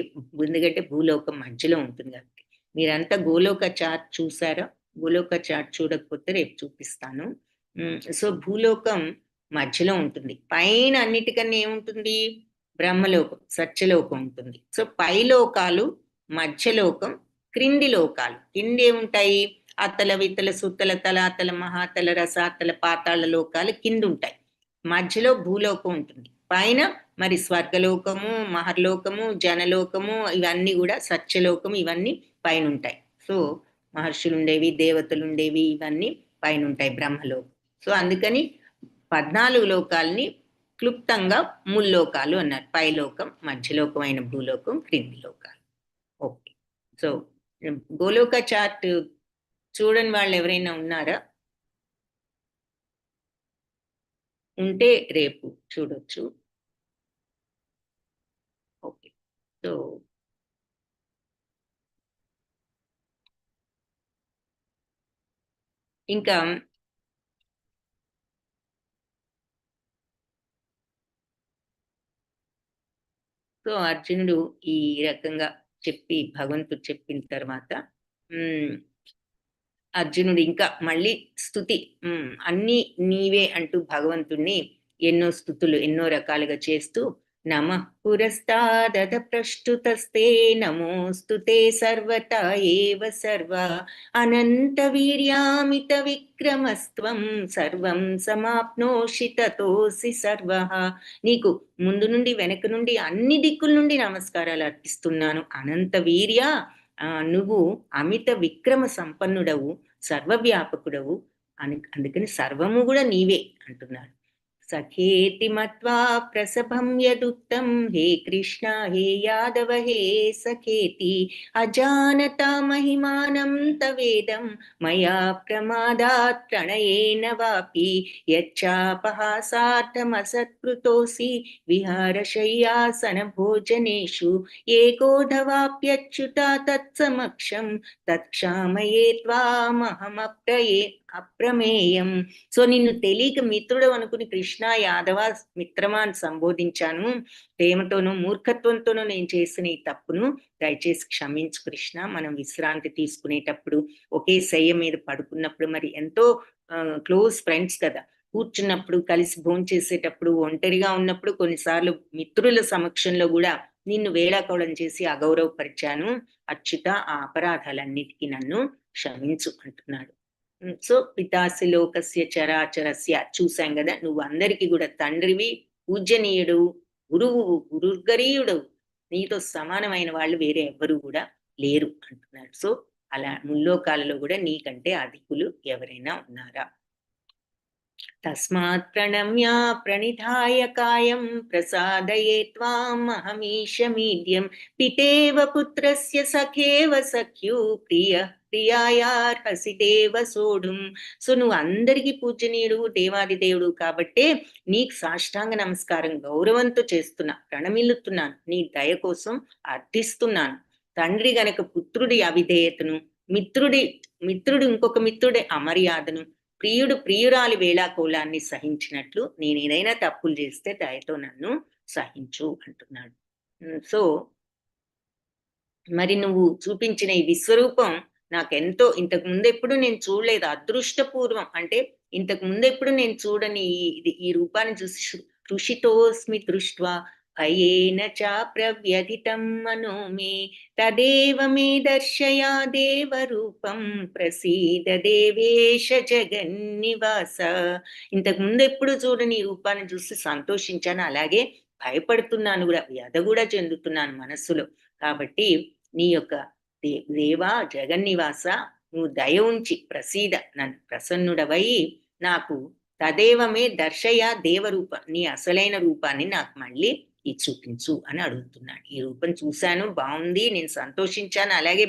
ఎందుకంటే భూలోకం మధ్యలో ఉంటుంది కాబట్టి. మీరంతా గోలోక చార్ట్ చూసారా? గోలోక చార్ట్ చూడకపోతే రేపు చూపిస్తాను. సో భూలోకం మధ్యలో ఉంటుంది. పైన అన్నిటికన్నా ఏముంటుంది? బ్రహ్మలోకం, సత్యలోకం ఉంటుంది. సో పైలోకాలు, మధ్యలోకం, క్రింది లోకాలు. కింది ఏముంటాయి? అతల వితల సుతల తలాతల మహాతల రసాతల పాతాళ లోకాలు కింద ఉంటాయి. మధ్యలో భూలోకం ఉంటుంది. పైన మరి స్వర్గలోకము, మహర్లోకము, జనలోకము, ఇవన్నీ కూడా సత్యలోకము, ఇవన్నీ పైన ఉంటాయి. సో మహర్షులు ఉండేవి, దేవతలు ఉండేవి, ఇవన్నీ పైన ఉంటాయి బ్రహ్మలోకం. సో అందుకని 14 లోకాలని క్లుప్తంగా ముల్లోకాలు అన్నారు. పైలోకం, మధ్యలోకమైన భూలోకం, క్రింది లోకాలు. ఓకే. సో గోలోక చార్ట్ చూడని వాళ్ళు ఎవరైనా ఉన్నారా? ఉంటే రేపు చూడొచ్చు. ఓకే. సో ఇంకా అర్జునుడు ఈ రకంగా చెప్పి భగవంతుడు చెప్పిన తర్వాత హ్మ్. అర్జునుడు ఇంకా మళ్ళీ స్తుతి అన్నీ నీవే అంటూ భగవంతుణ్ణి ఎన్నో స్తుతులు ఎన్నో రకాలుగా చేస్తూ నమః పురస్తాదత ప్రష్టుతస్తే నమోస్తుతే సర్వతా ఏవ సర్వ అనంత వీర్యామిత విక్రమస్త్వం సర్వం సమాప్నోషి తతోసి సర్వః. నీకు ముందు నుండి వెనక నుండి అన్ని దిక్కుల నుండి నమస్కారాలు అర్పిస్తున్నాను. అనంత వీర్య, నువ్వు అమిత విక్రమ సంపన్నుడవు, సర్వవ్యాపకుడవు అని, అందుకని సర్వము కూడా నీవే అంటున్నాడు. సఖేతి మత్వా ప్రసభం యదుక్తం హే కృష్ణ హే యాదవ హే సఖేతి అజానతా మహిమానం తవేదం మయా ప్రమాదాత్ ప్రణయేన వాపి యచ్చాపహాసార్థమసత్కృతోసి విహారశయ్యాసన భోజనేషు ఏకోధవాప్యచ్యుత తత్సమక్షం తత్క్షామయే త్వామహమప్రయే అప్రమేయం. సో నిన్ను తెలియక మిత్రుడు అనుకుని కృష్ణ యాదవ మిత్రమా అని సంబోధించాను. ప్రేమతోనూ మూర్ఖత్వంతోనూ నేను చేసిన ఈ తప్పును దయచేసి క్షమించు కృష్ణ. మనం విశ్రాంతి తీసుకునేటప్పుడు ఒకే శయ్య మీద పడుకున్నప్పుడు మరి ఎంతో క్లోజ్ ఫ్రెండ్స్ కదా, కూర్చున్నప్పుడు కలిసి భోంచేసేటప్పుడు ఒంటరిగా ఉన్నప్పుడు కొన్నిసార్లు మిత్రుల సమక్షంలో కూడా నిన్ను వేళాకోళం చేసి అగౌరవపరిచాను. అచ్యుత ఆ అపరాధాలన్నిటికీ నన్ను క్షమించు అంటున్నాడు. సో పితాసి లోకస్య చరాచరస్య చూసాం కదా, నువ్వు అందరికీ కూడా తండ్రివి, పూజనీయుడు, గురువు, గురుర్గరీయుడు, నీతో సమానమైన వాళ్ళు వేరే ఎవ్వరూ కూడా లేరు అంటున్నాడు. సో అలా ముల్లోకాలలో కూడా నీకంటే అధికులు ఎవరైనా ఉన్నారా? తస్మాత్ ప్రణమ్య ప్రణిధాయ కాయం ప్రసాదయే త్వాం అహమీశమీడ్యం పితేవ పుత్రస్య సఖేవ సఖ్యు ప్రియ ప్రియాయార్హసి దేవ సోఢుం. సో నువ్వు అందరికీ పూజనీయుడు, దేవాది దేవుడు కాబట్టే నీకు సాష్టాంగ నమస్కారం గౌరవంతో చేస్తున్నా, ప్రణమిల్లుతున్నాను, నీ దయ కోసం అర్థిస్తున్నాను. తండ్రి గనక పుత్రుడి అవిధేయతను, మిత్రుడు ఇంకొక మిత్రుడి అమర్యాదను, ప్రియుడు ప్రియురాలి వేళాకోళాన్ని సహించినట్లు నేను ఏదైనా తప్పులు చేస్తే దయతో నన్ను సహించు అంటున్నాడు. సో మరి నువ్వు చూపించిన ఈ విశ్వరూపం నాకెంతో, ఇంతకు ముందెప్పుడు నేను చూడలేదు, అదృష్టపూర్వం. అంటే ఇంతకు ముందెప్పుడు నేను చూడని ఈ రూపాన్ని చూసి హృషితోస్మి దృష్ట్వా భయేన చాప్రవ్యధితం మనో మే తదేవ మే దర్శయా దేవ రూపం ప్రసీద దేవేశ జగన్నివాస. ఇంతకు ముందు ఎప్పుడు చూడని ఈ రూపాన్ని చూసి సంతోషించాను, అలాగే భయపడుతున్నాను కూడా, వ్యధ కూడా చెందుతున్నాను మనస్సులో. కాబట్టి నీ యొక్క దేవా జగన్నివాస, నువ్వు దయ ఉంచి ప్రసీద నన్ను ప్రసన్నుడవై నాకు తదేవమే దర్శయ దేవరూప, నీ అసలైన రూపాన్ని నాకు మళ్ళీ చూపించు అని అడుగుతున్నాడు. ఈ రూపం చూశాను, బాగుంది, నేను సంతోషించాను, అలాగే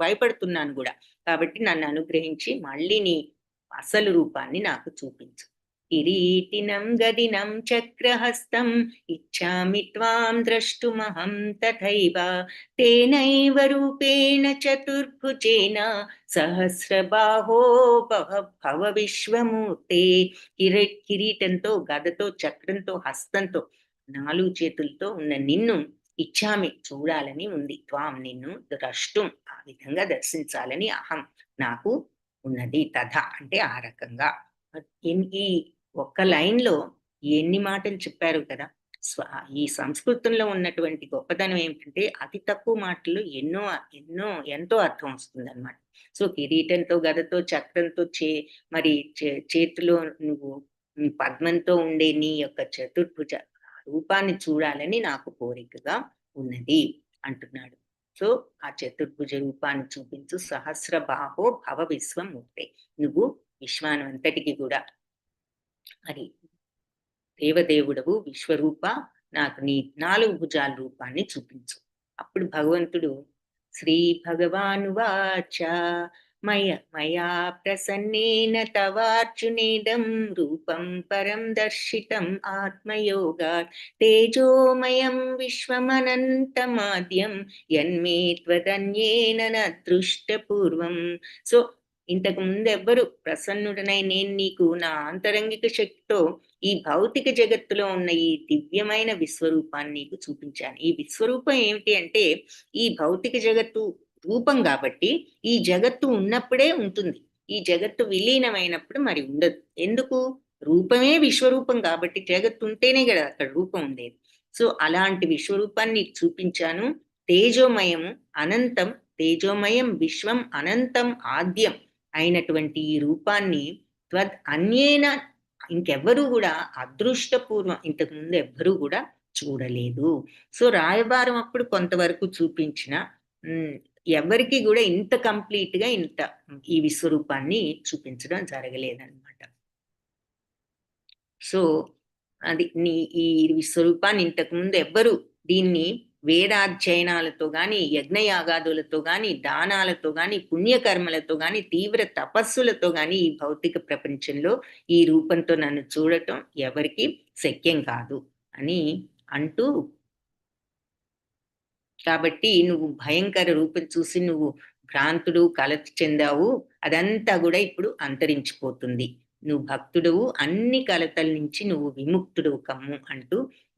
భయపడుతున్నాను కూడా. కాబట్టి నన్ను అనుగ్రహించి మళ్ళీ నీ అసలు రూపాన్ని నాకు చూపించు. కిరీటినం గదినం చక్రహస్తం ఇచ్చామి త్వాం ద్రష్టుమహం తథైవ తేనైవ రూపేణ చతుర్భుజేన సహస్రబాహో భవ విశ్వమూర్తే. కిరీటంతో, గదతో, చక్రంతో, హస్తంతో, 4 చేతులతో ఉన్న నిన్ను ఇచ్చామి చూడాలని ఉంది, త్వాం నిన్ను ద్రష్టుం ఆ విధంగా దర్శించాలని అహం నాకు ఉన్నది, తథ అంటే ఆ రకంగా. ఈ ఒక్క లైన్లో ఎన్ని మాటలు చెప్పారు కదా. ఈ సంస్కృతంలో ఉన్నటువంటి గొప్పతనం ఏమిటంటే అతి తక్కువ మాటలు ఎంతో అర్థం వస్తుంది అనమాట. సో కిరీటంతో, గదతో, చక్రంతో, మరి చేతిలో నువ్వు పద్మంతో ఉండే నీ యొక్క చతుర్భుజ రూపాన్ని చూడాలని నాకు కోరికగా ఉన్నది అంటున్నాడు. సో ఆ చతుర్భుజ రూపాన్ని చూపించు, సహస్ర బాహో భవ విశ్వమూర్తే, నువ్వు విశ్వానంతటికి కూడా మరి దేవదేవుడవు, విశ్వరూప, నాకు నీ 4 భుజాల రూపాన్ని చూపించు. అప్పుడు భగవంతుడు శ్రీభగవానువాచ మయా ప్రసన్నేన తవార్జునేదం రూపం పరం దర్శితం ఆత్మయోగాత్ తేజోమయం విశ్వమనంతమాద్యం యన్మే త్వదన్యేన న దృష్టపూర్వం. సో ఇంతకు ముందు ఎవ్వరు ప్రసన్నుడనై నేను నీకు నా ఆంతరంగిక శక్తితో ఈ భౌతిక జగత్తులో ఉన్న ఈ దివ్యమైన విశ్వరూపాన్ని నీకు చూపించాను. ఈ విశ్వరూపం ఏమిటి అంటే ఈ భౌతిక జగత్తు రూపం కాబట్టి ఈ జగత్తు ఉన్నప్పుడే ఉంటుంది, ఈ జగత్తు విలీనమైనప్పుడు మరి ఉండదు. ఎందుకు? రూపమే విశ్వరూపం కాబట్టి జగత్తు ఉంటేనే కదా అక్కడ రూపం ఉండేది. సో అలాంటి విశ్వరూపాన్ని నీకు చూపించాను. తేజోమయము అనంతం, తేజోమయం విశ్వం అనంతం ఆద్యం అయినటువంటి ఈ రూపాన్ని త్వద్ అన్యేన ఇంకెవ్వరూ కూడా అదృష్టపూర్వం ఇంతకు ముందు ఎవ్వరూ కూడా చూడలేదు. సో రాయబారం అప్పుడు కొంతవరకు చూపించిన ఎవరికి కూడా ఇంత కంప్లీట్ గా ఇంత ఈ విశ్వరూపాన్ని చూపించడం జరగలేదన్నమాట. సో అది ఈ విశ్వరూపాన్ని ఇంతకు ముందు ఎవ్వరు దీన్ని వేదాధ్యయనాలతో గాని యజ్ఞయాగాదులతో గాని దానాలతో గాని పుణ్యకర్మలతో గాని తీవ్ర తపస్సులతో గాని ఈ భౌతిక ప్రపంచంలో ఈ రూపంతో నన్ను చూడటం ఎవరికి శక్యం కాదు అని అంటూ, కాబట్టి నువ్వు భయంకర రూపం చూసి నువ్వు భ్రాంతుడు కలత చెందావు, అదంతా కూడా ఇప్పుడు అంతరించిపోతుంది. నువ్వు భక్తుడువు, అన్ని కలతల నుంచి నువ్వు విముక్తుడు కమ్ము అంటూ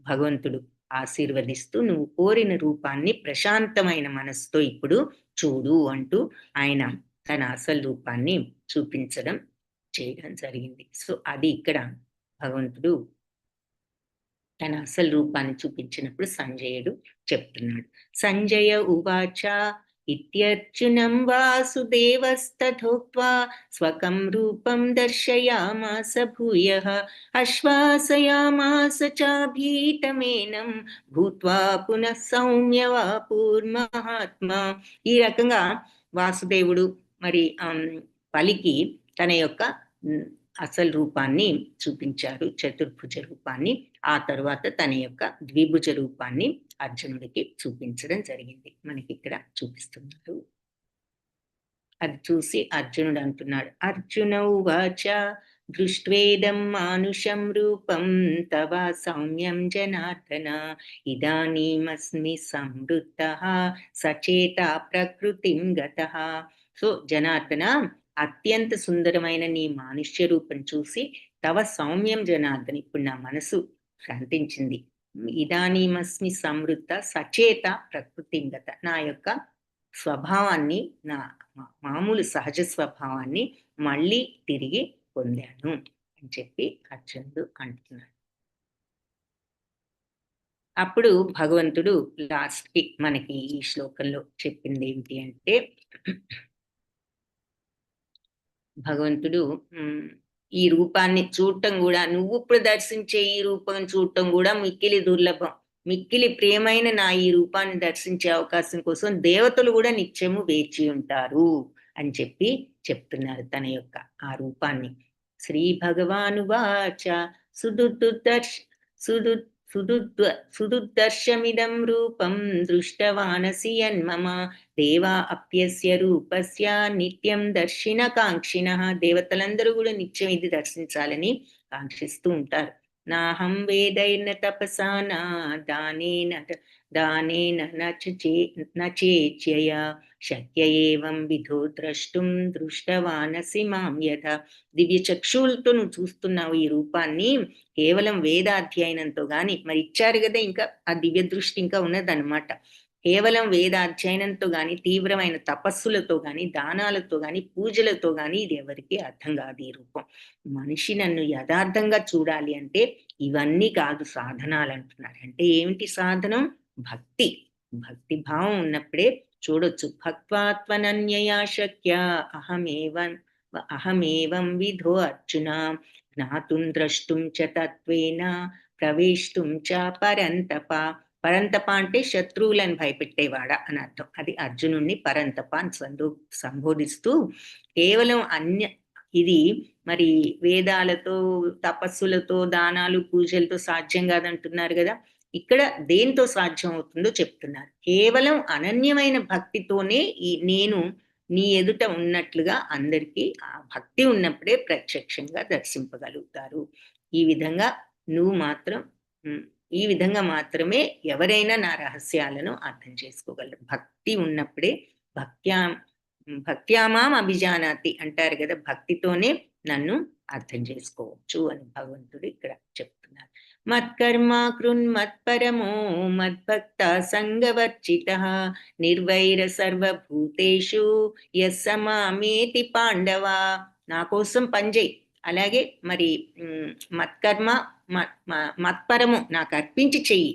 భగవంతుడు ఆశీర్వదిస్తూ నువ్వు కోరిన రూపాన్ని ప్రశాంతమైన మనసుతో ఇప్పుడు చూడు అంటూ ఆయన తన అసలు రూపాన్ని చూపించడం చేయడం జరిగింది. సో అది ఇక్కడ భగవంతుడు తన అసలు రూపాన్ని చూపించినప్పుడు సంజయుడు చెప్తున్నాడు. సంజయ ఉవాచ ఇత్యర్జునం వాసుదేవస్తథోక్త్వా స్వకం రూపం దర్శయామాస భూయః ఆశ్వాసయామాస చాభీతమేనం భూత్వా పునః సౌమ్యవాపూర్మహాత్మా. ఈ రకంగా వాసుదేవుడు మరి పలికి తన యొక్క అసలు రూపాన్ని చూపించారు, చతుర్భుజ రూపాన్ని. ఆ తరువాత తన యొక్క ద్విభుజ రూపాన్ని అర్జునుడికి చూపించడం జరిగింది. మనకి ఇక్కడ చూపిస్తున్నారు. అది చూసి అర్జునుడు అంటున్నాడు, అర్జున ఉవాచ దృష్ట్వేదం మానుషం రూపం తవ సౌమ్యం జనార్దన ఇదానీమస్మి సంవృత్తః సచేత ప్రకృతిం గతః. సో జనార్దన, అత్యంత సుందరమైన నీ మానుష్య రూపం చూసి తవ సౌమ్యం జనార్దన, ఇప్పుడు నా మనసు శాంతించింది. ఇదానీమస్మి సంవృత్త సచేత ప్రకృతింగత, నా యొక్క స్వభావాన్ని, నా మామూలు సహజ స్వభావాన్ని మళ్ళీ తిరిగి పొందాను అని చెప్పి అర్జునుడు అంటున్నాడు. అప్పుడు భగవంతుడు లాస్ట్ కి మనకి ఈ శ్లోకంలో చెప్పింది ఏంటి అంటే, భగవంతుడు ఈ రూపాన్ని చూడటం కూడా, నువ్వు ఇప్పుడు దర్శించే ఈ రూపం చూడటం కూడా మిక్కిలి దుర్లభం. మిక్కిలి ప్రియమైన నా ఈ రూపాన్ని దర్శించే అవకాశం కోసం దేవతలు కూడా నిత్యము వేచి ఉంటారు అని చెప్పి చెప్తున్నారు తన యొక్క ఆ రూపాన్ని. శ్రీ భగవానువాచ సుదుర్దర్శమిదం రూపం దృష్టవానసి యన్మమ దేవా అప్యస్య రూపస్య నిత్యం దర్శిన కాంక్షిణ. దేవతలందరూ కూడా నిత్యం ఇది దర్శించాలని కాంక్షిస్తూ ఉంటారు. నాహం వేదైర్న తపసా నా దానేన నచేచ్యయ శక్య ఏవం విధో ద్రష్టుం దృష్టవానసి మాం యథ. దివ్య చక్షువులతో నువ్వు చూస్తున్నావు ఈ రూపాన్ని, కేవలం వేదాధ్యయనంతో గాని, మరి ఇచ్చారు కదా ఇంకా ఆ దివ్య దృష్టి ఇంకా ఉన్నదన్నమాట. కేవలం వేదాధ్యయనంతో గాని, తీవ్రమైన తపస్సులతో గాని, దానాలతో గాని, పూజలతో గాని ఇది ఎవరికి అర్థం కాదు ఈ రూపం. మనిషి నన్ను యథార్థంగా చూడాలి అంటే ఇవన్నీ కాదు సాధనాలు అంటున్నారు. అంటే ఏమిటి సాధనం? భక్తి. భక్తి భావం ఉన్నప్పుడే చూడొచ్చు. భక్త్వాత్మనన్యయా శక్య అహమేవం విధో అర్జున జ్ఞాతుం ద్రష్టుం చ తత్వేన ప్రవేష్టుం చ పరంతప. పరంతప అంటే శత్రువులను భయపెట్టేవాడ అని అర్థం. అది అర్జునుణ్ణి పరంతప అని సంబోధిస్తూ, కేవలం ఇది మరి వేదాలతో తపస్సులతో దానాలు పూజలతో సాధ్యం కాదంటున్నారు కదా. ఇక్కడ దేంతో సాధ్యం అవుతుందో చెప్తున్నారు. కేవలం అనన్యమైన భక్తితోనే నేను నీ ఎదుట ఉన్నట్లుగా అందరికీ ఆ భక్తి ఉన్నప్పుడే ప్రత్యక్షంగా దర్శింపగలుగుతారు. ఈ విధంగా నువ్వు మాత్రం ఈ విధంగా మాత్రమే ఎవరైనా నా రహస్యాలను అర్థం చేసుకోగలరు. భక్తి ఉన్నప్పుడే భక్త్యామాం అభిజానాతి అంటారు కదా, భక్తితోనే నన్ను అర్థం చేసుకోవచ్చు అని భగవంతుడు ఇక్కడ చెప్తున్నారు. మత్కర్మ కృన్మత్పరమో మద్భక్త సంగవర్జిత నిర్వైర సర్వభూతేషు యస్సమామేతి పాండవ. నా కోసం పనిచేయి, అలాగే మరి మత్కర్మ మత్పరము నాకు అర్పించి చెయ్యి,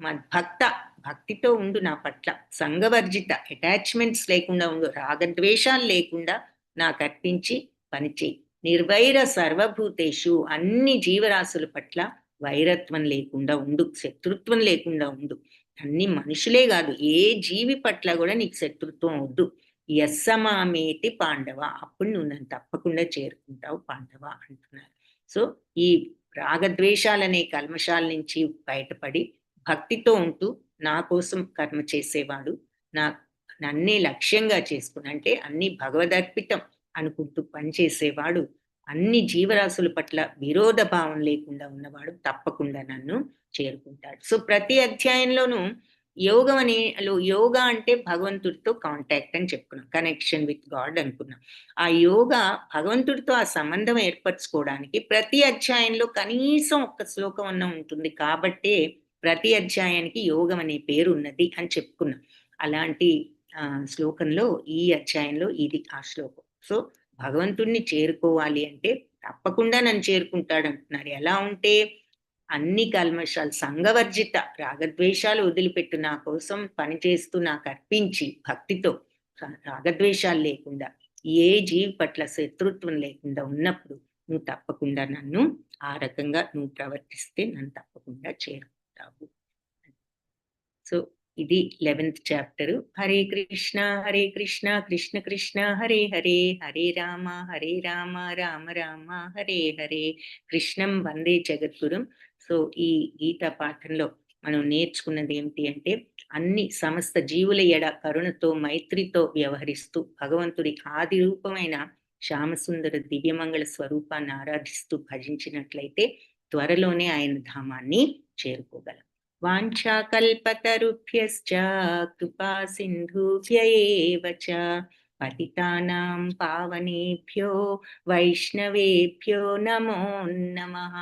మద్భక్త భక్తితో ఉండు నా పట్ల, సంగవర్జిత అటాచ్మెంట్స్ లేకుండా ఉండు, రాగద్వేషాలు లేకుండా నాకు అర్పించి పనిచేయి, నిర్వైర సర్వభూతేషు అన్ని జీవరాశుల పట్ల వైరత్వం లేకుండా ఉండు, శత్రుత్వం లేకుండా ఉండు. అన్ని మనుషులే కాదు, ఏ జీవి పట్ల కూడా నీకు శత్రుత్వం వద్దు. యస్సమామేతి పాండవ, అప్పుడు నువ్వు నన్ను తప్పకుండా చేరుకుంటావు పాండవ అంటున్నారు. సో ఈ రాగద్వేషాలనే కల్మషాల నుంచి బయటపడి భక్తితో ఉంటూ నా కోసం కర్మ చేసేవాడు, నన్నే లక్ష్యంగా చేసుకుని, అంటే అన్ని భగవదర్పితం అనుకుంటూ పనిచేసేవాడు, అన్ని జీవరాశుల పట్ల విరోధ భావం లేకుండా ఉన్నవాడు తప్పకుండా నన్ను చేరుకుంటాడు. సో ప్రతి అధ్యాయంలోనూ యోగం యోగా అంటే భగవంతుడితో కాంటాక్ట్ అని చెప్పుకున్నాం, కనెక్షన్ విత్ గాడ్ అనుకున్నాం. ఆ యోగా భగవంతుడితో ఆ సంబంధం ఏర్పరచుకోవడానికి ప్రతి అధ్యాయంలో కనీసం ఒక్క శ్లోకం అన్న ఉంటుంది, కాబట్టే ప్రతి అధ్యాయానికి యోగం అనే పేరు ఉన్నది అని చెప్పుకున్నాం. అలాంటి శ్లోకంలో ఈ అధ్యాయంలో ఇది ఆ శ్లోకం. సో భగవంతుణ్ణి చేరుకోవాలి అంటే తప్పకుండా నన్ను చేరుకుంటాడు అంటున్నారు. ఎలా ఉంటే అన్ని కల్మషాలు సంగవర్జిత, రాగద్వేషాలు వదిలిపెట్టు నా కోసం పనిచేస్తూ నాకు అర్పించి భక్తితో, రాగద్వేషాలు లేకుండా ఏ జీవి పట్ల శత్రుత్వం లేకుండా ఉన్నప్పుడు నువ్వు తప్పకుండా నన్ను ఆ రకంగా నువ్వు ప్రవర్తిస్తే నన్ను తప్పకుండా చేరుకుంటావు. సో ఇది 11th చాప్టర్. హరే కృష్ణ కృష్ణ కృష్ణ హరే హరే, హరే రామ రామ రామ హరే హరే. కృష్ణం వందే జగద్గురుం. సో ఈ గీతా పాఠంలో మనం నేర్చుకున్నది ఏమిటి అంటే, అన్ని సమస్త జీవుల ఎడ కరుణతో మైత్రితో వ్యవహరిస్తూ భగవంతుడి ఆది రూపమైన శ్యామసుందర దివ్యమంగళ స్వరూపాన్ని ఆరాధిస్తూ భజించినట్లయితే త్వరలోనే ఆయన ధామాన్ని చేరుకోగలం. వాంఛాకల్పతరుభ్యశ్చ కృపా సింధుభ్య ఏవ చ పతితానాం పావనేభ్యో వైష్ణవేభ్యో నమో నమః.